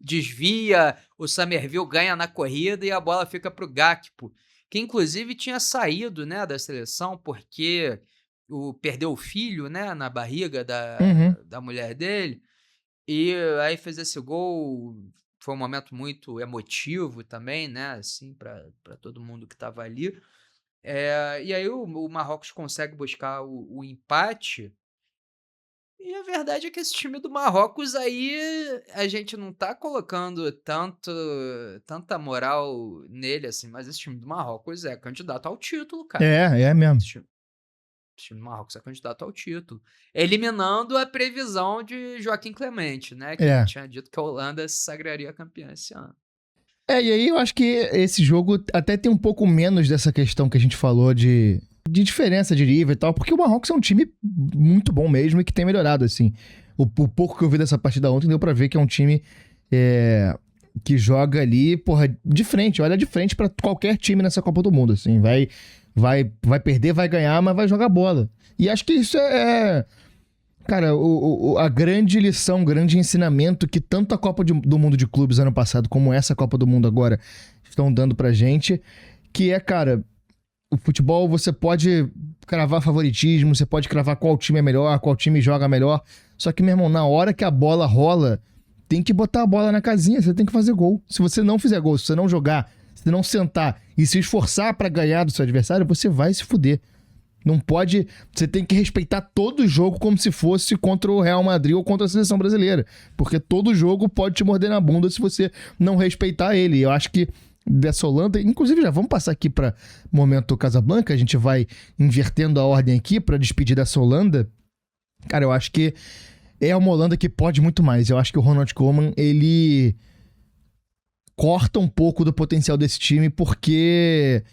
desvia, o Summerville ganha na corrida e a bola fica pro Gakpo, que inclusive tinha saído, né, da seleção porque perdeu o filho, né, na barriga da mulher dele, e aí fez esse gol. Foi um momento muito emotivo também, né, assim, para todo mundo que estava ali. E aí o Marrocos consegue buscar o empate. E a verdade é que esse time do Marrocos aí, a gente não tá colocando tanta moral nele, assim, mas esse time do Marrocos é candidato ao título, cara.
É mesmo.
Esse time do Marrocos é candidato ao título. Eliminando a previsão de Joaquim Clemente, né? Que tinha dito que a Holanda se sagraria campeã esse ano.
E aí eu acho que esse jogo até tem um pouco menos dessa questão que a gente falou de diferença de nível e tal, porque o Marrocos é um time muito bom mesmo e que tem melhorado, assim. O pouco que eu vi dessa partida ontem deu pra ver que é um time que joga ali, porra, de frente, olha de frente pra qualquer time nessa Copa do Mundo, assim. Vai perder, vai ganhar, mas vai jogar bola. E acho que isso cara, a grande lição, o grande ensinamento que tanto a Copa do Mundo de Clubes ano passado como essa Copa do Mundo agora estão dando pra gente, que cara, o futebol você pode cravar favoritismo, você pode cravar qual time é melhor, qual time joga melhor, só que, meu irmão, na hora que a bola rola, tem que botar a bola na casinha, você tem que fazer gol. Se você não fizer gol, se você não jogar, se você não sentar e se esforçar pra ganhar do seu adversário, você vai se fuder. Não pode... Você tem que respeitar todo o jogo como se fosse contra o Real Madrid ou contra a seleção brasileira. Porque todo jogo pode te morder na bunda se você não respeitar ele. Eu acho que dessa Holanda... Inclusive, já vamos passar aqui para momento Casablanca. A gente vai invertendo a ordem aqui para despedir dessa Holanda. Cara, eu acho que é uma Holanda que pode muito mais. Eu acho que o Ronald Koeman, ele corta um pouco do potencial desse time, porque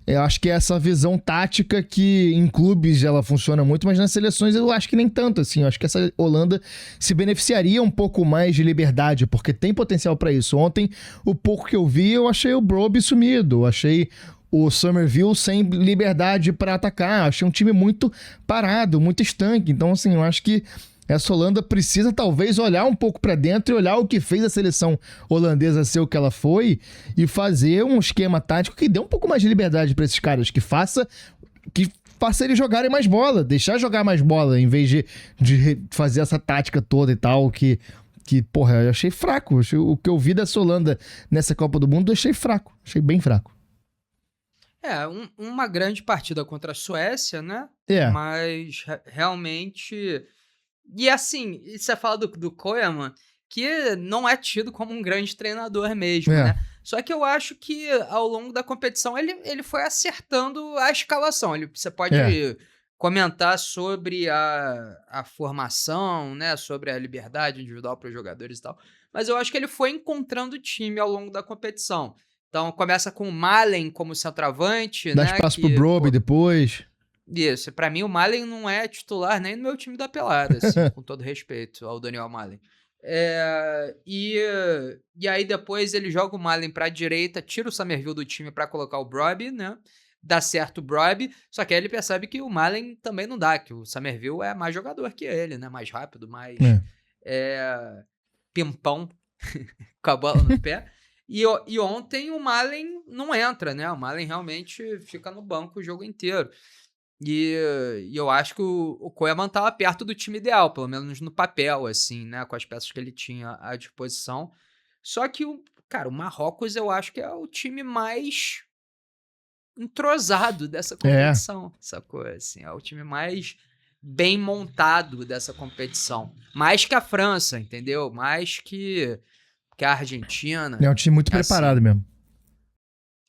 eu acho que é essa visão tática que em clubes ela funciona muito, mas nas seleções eu acho que nem tanto, assim. Eu acho que essa Holanda se beneficiaria um pouco mais de liberdade, porque tem potencial pra isso. Ontem, o pouco que eu vi, eu achei o Brobbey sumido, eu achei o Summerville sem liberdade pra atacar, eu achei um time muito parado, muito estanque. Então, assim, eu acho que essa Holanda precisa talvez olhar um pouco pra dentro e olhar o que fez a seleção holandesa ser o que ela foi e fazer um esquema tático que dê um pouco mais de liberdade pra esses caras, que faça eles jogarem mais bola, deixar jogar mais bola, em vez de fazer essa tática toda e tal, que porra, eu achei fraco. O que eu vi dessa Holanda nessa Copa do Mundo, eu achei fraco, achei bem fraco.
Uma grande partida contra a Suécia, né? Mas realmente... E assim, você fala do Koeman, que não é tido como um grande treinador mesmo, né? Só que eu acho que ao longo da competição ele foi acertando a escalação. Você pode comentar sobre a formação, né? Sobre a liberdade individual para os jogadores e tal. Mas eu acho que ele foi encontrando o time ao longo da competição. Então começa com o Malen como centroavante,
Dá
né?
espaço pro Brobbey depois.
Isso, pra mim o Malen não é titular nem no meu time da pelada, assim, com todo respeito ao Daniel Malen. E aí depois ele joga o Malen pra direita, tira o Summerville do time pra colocar o Brobbey, né? Dá certo o Brobbey, só que aí ele percebe que o Malen também não dá, que o Summerville é mais jogador que ele, né? Mais rápido, mais pimpão com a bola no pé. E ontem o Malen não entra, né? O Malen realmente fica no banco o jogo inteiro. E eu acho que o Koeman estava perto do time ideal, pelo menos no papel, assim, né? Com as peças que ele tinha à disposição. Só que, o Marrocos eu acho que é o time mais entrosado dessa competição, sacou? Assim, é o time mais bem montado dessa competição. Mais que a França, entendeu? Mais que a Argentina.
É um time muito preparado mesmo.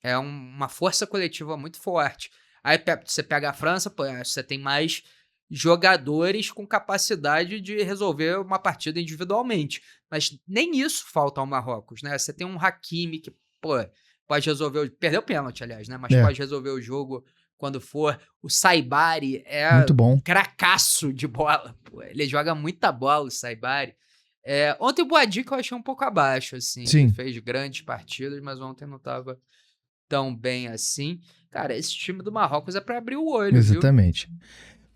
É uma força coletiva muito forte. Aí você pega a França, pô, você tem mais jogadores com capacidade de resolver uma partida individualmente. Mas nem isso falta ao Marrocos, né? Você tem um Hakimi que, pô, pode resolver... Perdeu o pênalti, aliás, né? Mas pode resolver o jogo quando for. O Saibari é
muito bom.
cracaço de bola. Pô, ele joga muita bola, o Saibari. Ontem o Boadi que eu achei um pouco abaixo, assim.
Sim.
Ele fez grandes partidas, mas ontem não estava tão bem assim. Cara, esse time do Marrocos é pra abrir o olho,
exatamente. Viu?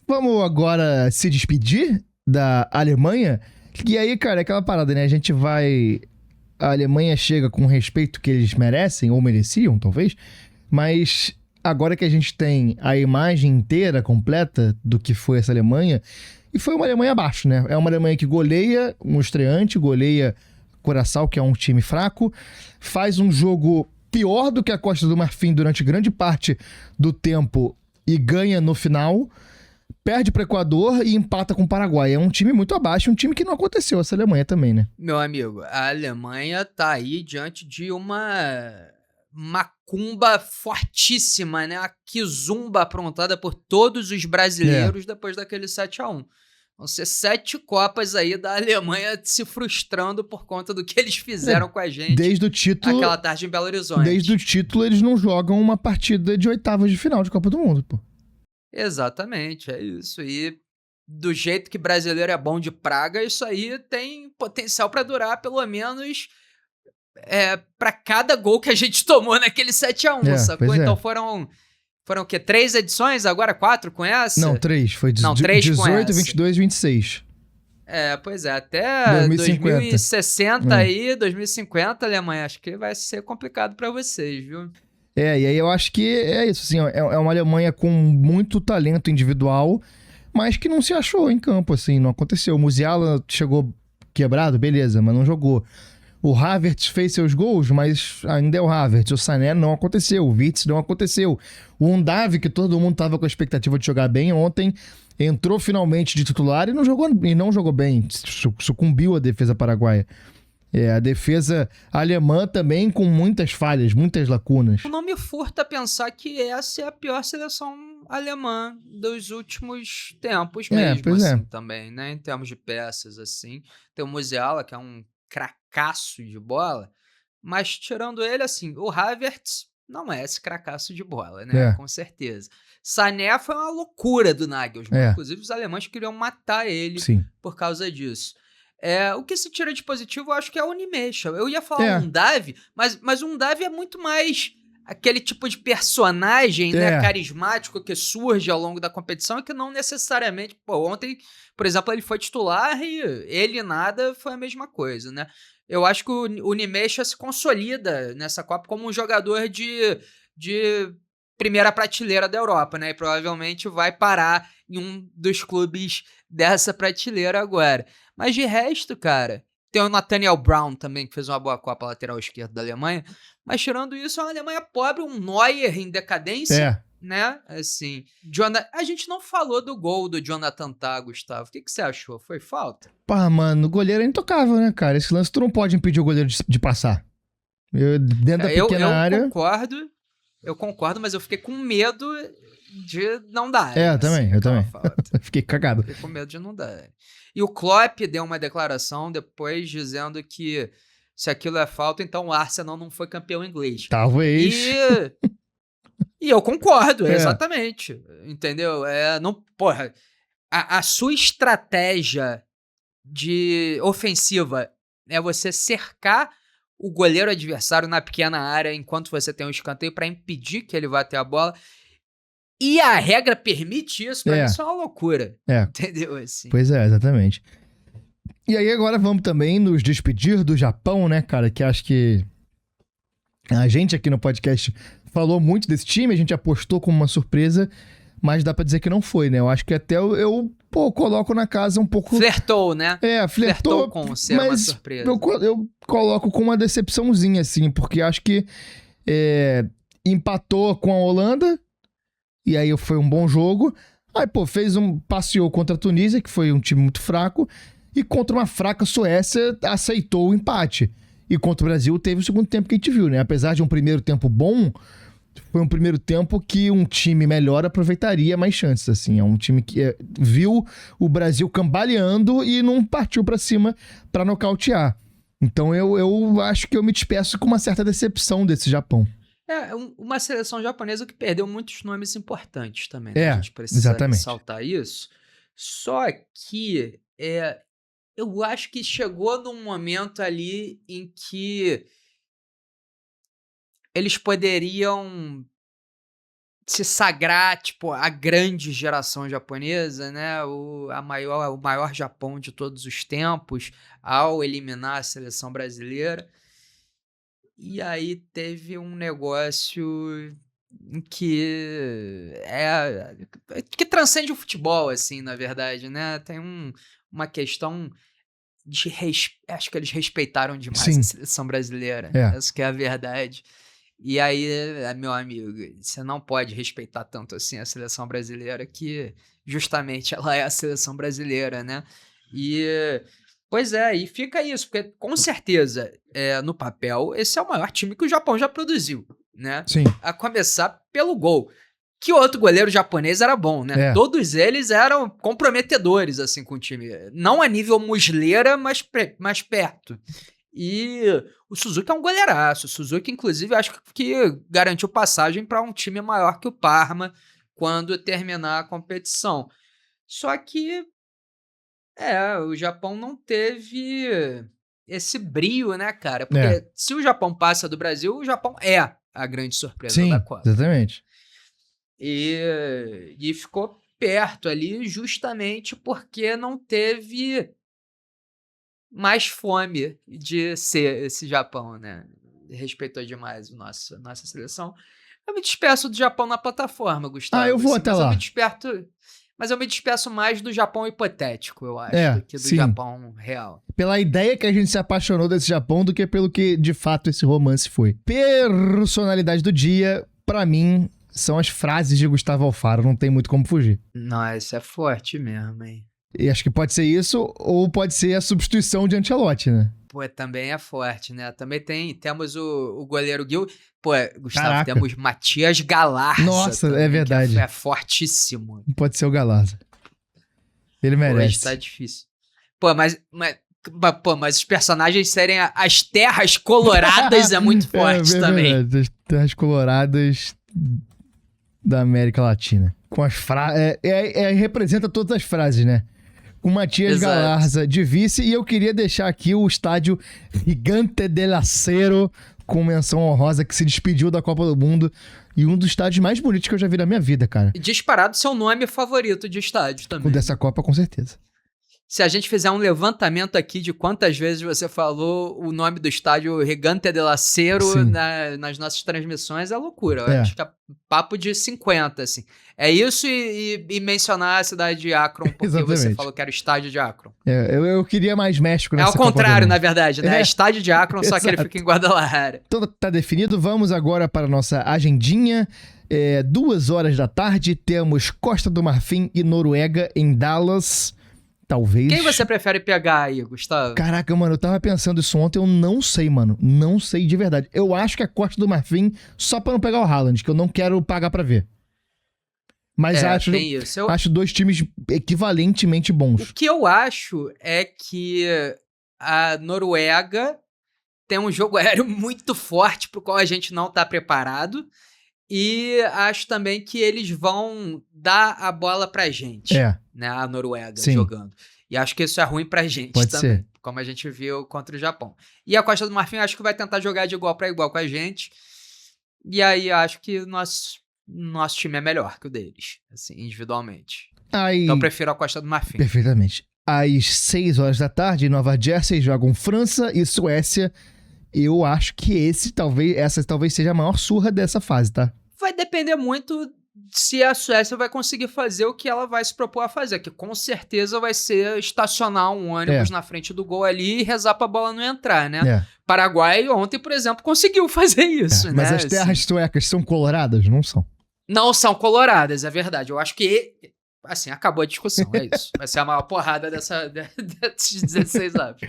Vamos agora se despedir da Alemanha. E aí, cara, é aquela parada, né? A Alemanha chega com o respeito que eles merecem, ou mereciam, talvez. Mas agora que a gente tem a imagem inteira, completa, do que foi essa Alemanha... E foi uma Alemanha abaixo, né? É uma Alemanha que goleia um estreante, goleia Curaçao, que é um time fraco. Faz um jogo pior do que a Costa do Marfim durante grande parte do tempo e ganha no final. Perde para o Equador e empata com o Paraguai. É um time muito abaixo, um time que não aconteceu essa Alemanha também, né?
Meu amigo, a Alemanha tá aí diante de uma macumba fortíssima, né? A quizumba aprontada por todos os brasileiros depois daquele 7-1. Vão ser 7 Copas aí da Alemanha se frustrando por conta do que eles fizeram com a gente.
Desde o título,
aquela tarde em Belo Horizonte.
Desde o título, eles não jogam uma partida de oitavas de final de Copa do Mundo, pô.
Exatamente, é isso. E do jeito que brasileiro é bom de praga, isso aí tem potencial para durar pelo menos para cada gol que a gente tomou naquele 7-1, sacou? Então foram o quê? 3 edições? Agora 4 com essa?
Não, 3. Foi 18, 22 e 26.
Pois é. Até 2060 aí, 2050, Alemanha, acho que vai ser complicado pra vocês, viu?
E aí eu acho que é isso, assim, é uma Alemanha com muito talento individual, mas que não se achou em campo, assim, não aconteceu. O Musiala chegou quebrado, beleza, mas não jogou. O Havertz fez seus gols, mas ainda é o Havertz. O Sané não aconteceu. O Wirtz não aconteceu. O Undav, que todo mundo tava com a expectativa de jogar bem ontem, entrou finalmente de titular e não jogou bem. Sucumbiu a defesa paraguaia. A defesa alemã também com muitas falhas, muitas lacunas.
Não me furta pensar que essa é a pior seleção alemã dos últimos tempos mesmo, assim, também, né? Em termos de peças, assim. Tem o Musiala, que é um cracaço de bola, Mas tirando ele, assim, o Havertz não é esse cracaço de bola, né? Com certeza. Sané foi uma loucura do Nagelsmann. Inclusive, os alemães queriam matar ele por causa disso. O que se tira de positivo, eu acho que é o Unimecha. Eu ia falar um Undav, mas o Undav é muito mais aquele tipo de personagem, né, carismático que surge ao longo da competição e que não necessariamente... Pô, ontem, por exemplo, ele foi titular e ele nada foi a mesma coisa, né? Eu acho que o Unimecha se consolida nessa Copa como um jogador de primeira prateleira da Europa, né? E provavelmente vai parar em um dos clubes dessa prateleira agora. Mas de resto, cara, tem o Nathaniel Brown também, que fez uma boa Copa, lateral esquerdo da Alemanha. Mas tirando isso, é uma Alemanha pobre, um Neuer em decadência, né? Assim, a gente não falou do gol do Jonathan Tah, Gustavo. O que você achou? Foi falta?
Pá, mano, o goleiro é intocável, né, cara? Esse lance tu não pode impedir o goleiro de passar. Dentro da pequena área...
Eu concordo, mas eu fiquei com medo de não dar.
Eu também. Fiquei cagado.
Fiquei com medo de não dar. E o Klopp deu uma declaração depois dizendo que se aquilo é falta, então o Arsenal não foi campeão inglês.
Talvez.
E eu concordo, exatamente. Entendeu? Porra, a sua estratégia ofensiva é você cercar o goleiro adversário na pequena área enquanto você tem um escanteio para impedir que ele vá ter a bola. E a regra permite isso, pra mim isso é uma loucura. Entendeu? Assim.
Pois é, exatamente. E aí agora vamos também nos despedir do Japão, né, cara? Que acho que a gente aqui no podcast falou muito desse time, a gente apostou como uma surpresa, mas dá pra dizer que não foi, né? Eu acho que até eu coloco na casa um pouco...
Flertou, né?
Flertou
com ser uma surpresa.
Eu coloco com uma decepçãozinha, assim, porque acho que empatou com a Holanda, e aí foi um bom jogo. Aí, passeou contra a Tunísia, que foi um time muito fraco, e contra uma fraca Suécia aceitou o empate. E contra o Brasil teve o segundo tempo que a gente viu, né? Apesar de um primeiro tempo bom, foi um primeiro tempo que um time melhor aproveitaria mais chances, assim. É um time que viu o Brasil cambaleando e não partiu pra cima pra nocautear. Então eu acho que eu me despeço com uma certa decepção desse Japão.
Uma seleção japonesa que perdeu muitos nomes importantes também, né? A gente precisa
exatamente.
ressaltar isso. Só que eu acho que chegou num momento ali em que eles poderiam se sagrar, tipo, a grande geração japonesa, né? O maior Japão de todos os tempos, ao eliminar a seleção brasileira. E aí teve um negócio que transcende o futebol, assim, na verdade, né? Tem uma questão de acho que eles respeitaram demais a seleção brasileira. Essa que é a verdade. E aí, meu amigo, você não pode respeitar tanto assim a seleção brasileira, que justamente ela é a seleção brasileira, né? Pois e fica isso, porque com certeza, no papel, esse é o maior time que o Japão já produziu, né?
Sim.
A começar pelo gol. Que outro goleiro japonês era bom, né? Todos eles eram comprometedores, assim, com o time. Não a nível Muslera, mas mais perto. E o Suzuki é um goleiraço. O Suzuki, inclusive, acho que garantiu passagem para um time maior que o Parma quando terminar a competição. Só que o Japão não teve esse brio, né, cara? Porque se o Japão passa do Brasil, o Japão é a grande surpresa da Copa.
Exatamente.
E ficou perto ali justamente porque não teve mais fome de ser esse Japão, né? Respeitou demais nossa seleção. Eu me despeço do Japão na plataforma, Gustavo.
Eu vou até lá.
Mas eu me despeço mais do Japão hipotético, eu acho, do que do Japão real.
Pela ideia que a gente se apaixonou desse Japão do que pelo que, de fato, esse romance foi. Personalidade do dia, pra mim, são as frases de Gustavo Alfaro. Não tem muito como fugir.
Não, isso é forte mesmo, hein?
E acho que pode ser isso, ou pode ser a substituição de Ancelotti, né?
Também é forte, né? Também temos o goleiro Gil. Gustavo,
Caraca.
temos Matias Galarza.
Nossa,
também,
é verdade.
É fortíssimo.
Pode ser o Galarza. Ele merece.
Hoje tá difícil. Mas, Pô, mas os personagens serem as terras coloradas é muito forte também.
Verdade, as terras coloradas da América Latina. Com as frases. Representa todas as frases, né? Com Matias
Exato.
Galarza de vice. E eu queria deixar aqui o estádio Gigante del Acero, com menção honrosa, que se despediu da Copa do Mundo. E um dos estádios mais bonitos que eu já vi na minha vida, cara.
Disparado seu nome favorito de estádio também.
Com dessa Copa, com certeza.
Se a gente fizer um levantamento aqui de quantas vezes você falou o nome do estádio Gigante del Acero nas nossas transmissões, é loucura. Eu acho que é papo de 50, assim. É isso e mencionar a cidade de Akron, porque você falou que era o estádio de Akron.
Eu queria mais México nessa
Copa. É ao contrário, na verdade, né? É estádio de Akron, só que ele fica em Guadalajara.
Então tá definido, vamos agora para a nossa agendinha. 2h da tarde, temos Costa do Marfim e Noruega em Dallas. Talvez.
Quem você prefere pegar aí, Gustavo?
Caraca, mano, eu tava pensando isso ontem, eu não sei, mano. Não sei de verdade. Eu acho que é Costa do Marfim só pra não pegar o Haaland, que eu não quero pagar pra ver. Mas acho dois times equivalentemente bons.
O que eu acho é que a Noruega tem um jogo aéreo muito forte pro qual a gente não tá preparado. E acho também que eles vão dar a bola pra gente, né? A Noruega jogando. E acho que isso é ruim pra gente também, como a gente viu contra o Japão. E a Costa do Marfim acho que vai tentar jogar de igual pra igual com a gente. E aí acho que nosso time é melhor que o deles, assim, individualmente. Então eu prefiro a Costa do Marfim.
Perfeitamente. Às 6h da tarde, em Nova Jersey, jogam França e Suécia. Eu acho que essa talvez seja a maior surra dessa fase, tá?
Vai depender muito se a Suécia vai conseguir fazer o que ela vai se propor a fazer, que com certeza vai ser estacionar um ônibus na frente do gol ali e rezar pra bola não entrar, né? Paraguai ontem, por exemplo, conseguiu fazer isso, né?
Mas as terras suecas são coloradas? Não são.
Não são coloradas, é verdade. Eu acho que... Assim, acabou a discussão, é isso. Vai ser a maior porrada desses 16 anos.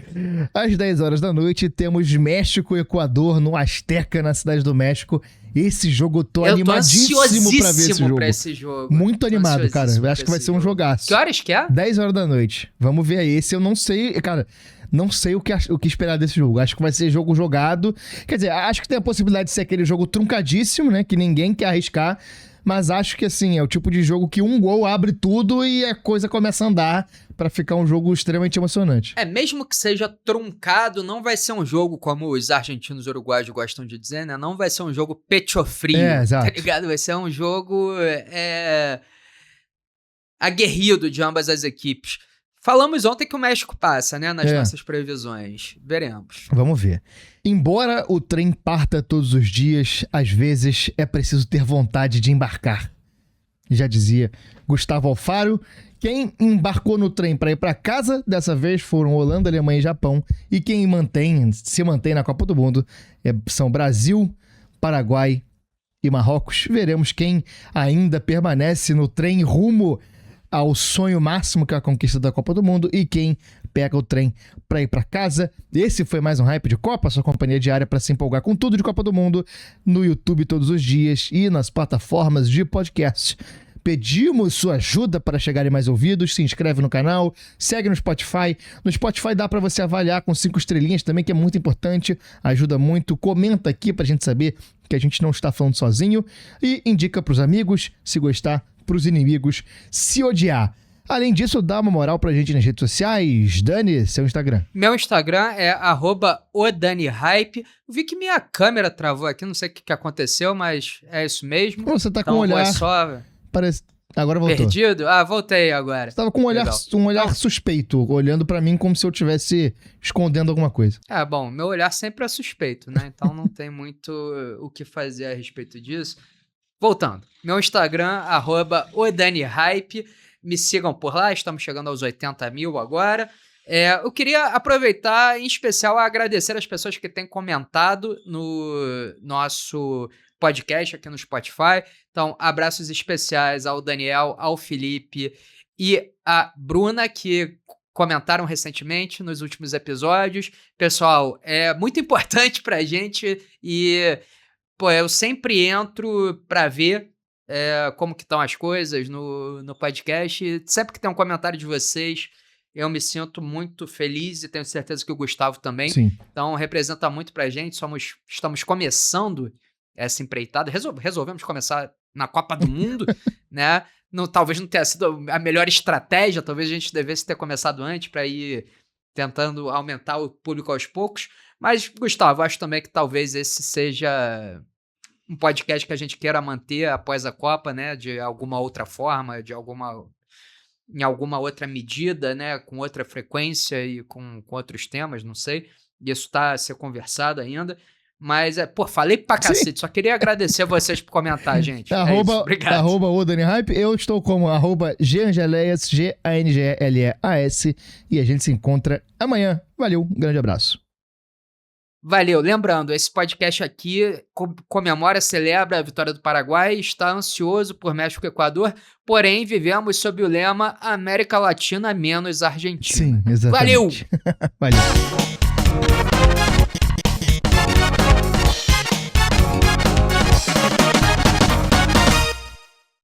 Às 10h da noite, temos México e Equador no Azteca, na Cidade do México. Esse jogo eu tô animadíssimo pra ver esse jogo. Muito animado, cara. Eu acho que vai ser um jogaço.
Que horas que é?
10h da noite. Vamos ver aí. Esse eu não sei, cara... Não sei o que esperar desse jogo. Acho que vai ser jogo jogado. Quer dizer, acho que tem a possibilidade de ser aquele jogo truncadíssimo, né? Que ninguém quer arriscar. Mas acho que, assim, é o tipo de jogo que um gol abre tudo e a coisa começa a andar pra ficar um jogo extremamente emocionante.
Mesmo que seja truncado, não vai ser um jogo, como os argentinos e uruguaios gostam de dizer, né? Não vai ser um jogo pecho frio,
exato.
Tá ligado? Vai ser um jogo aguerrido de ambas as equipes. Falamos ontem que o México passa, né? Nas nossas previsões. Veremos.
Vamos ver. Embora o trem parta todos os dias, às vezes é preciso ter vontade de embarcar. Já dizia Gustavo Alfaro. Quem embarcou no trem para ir para casa, dessa vez foram Holanda, Alemanha e Japão. E quem se mantém na Copa do Mundo são Brasil, Paraguai e Marrocos. Veremos quem ainda permanece no trem rumo ao sonho máximo, que é a conquista da Copa do Mundo, e quem pega o trem pra ir pra casa. Esse foi mais um Hype de Copa, sua companhia diária pra se empolgar com tudo de Copa do Mundo, no YouTube todos os dias e nas plataformas de podcast. Pedimos sua ajuda para chegar em mais ouvidos. Se inscreve no canal, segue no Spotify. No Spotify dá para você avaliar com 5 estrelinhas também, que é muito importante, ajuda muito. Comenta aqui pra gente saber que a gente não está falando sozinho. E indica pros amigos, se gostar, pros inimigos, se odiar. Além disso, dá uma moral pra gente nas redes sociais. Dani, seu Instagram.
Meu Instagram é @odanihype. Vi que minha câmera travou aqui, não sei o que aconteceu, mas é isso mesmo.
Você tá com um olhar... Parece... Agora voltou.
Perdido? Voltei agora.
Você tava com um olhar suspeito, olhando pra mim como se eu estivesse escondendo alguma coisa.
Bom, meu olhar sempre é suspeito, né? Então não tem muito o que fazer a respeito disso. Voltando, meu Instagram, @odanihype, me sigam por lá, estamos chegando aos 80 mil agora. Eu queria aproveitar, em especial, a agradecer as pessoas que têm comentado no nosso podcast aqui no Spotify. Então, abraços especiais ao Daniel, ao Felipe e à Bruna, que comentaram recentemente nos últimos episódios. Pessoal, é muito importante pra gente e... eu sempre entro pra ver como que estão as coisas no podcast. E sempre que tem um comentário de vocês, Eu me sinto muito feliz e tenho certeza que o Gustavo também.
Sim.
Então, representa muito pra gente. Estamos começando essa empreitada. Resolvemos começar na Copa do Mundo, né? Talvez não tenha sido a melhor estratégia. Talvez a gente devesse ter começado antes para ir tentando aumentar o público aos poucos. Mas, Gustavo, acho também que talvez esse seja um podcast que a gente queira manter após a Copa, né? De alguma outra forma, em alguma outra medida, né? Com outra frequência e com outros temas, não sei. Isso está a ser conversado ainda. Mas, falei pra cacete. Só queria agradecer a vocês por comentar, gente.
Obrigado. @o Dani Hype. Eu estou como @Gangeleias, Gangleas. E a gente se encontra amanhã. Valeu, um grande abraço.
Valeu. Lembrando, esse podcast aqui comemora, celebra a vitória do Paraguai, está ansioso por México e Equador, porém vivemos sob o lema América Latina menos Argentina.
Sim, exatamente.
Valeu!
Valeu.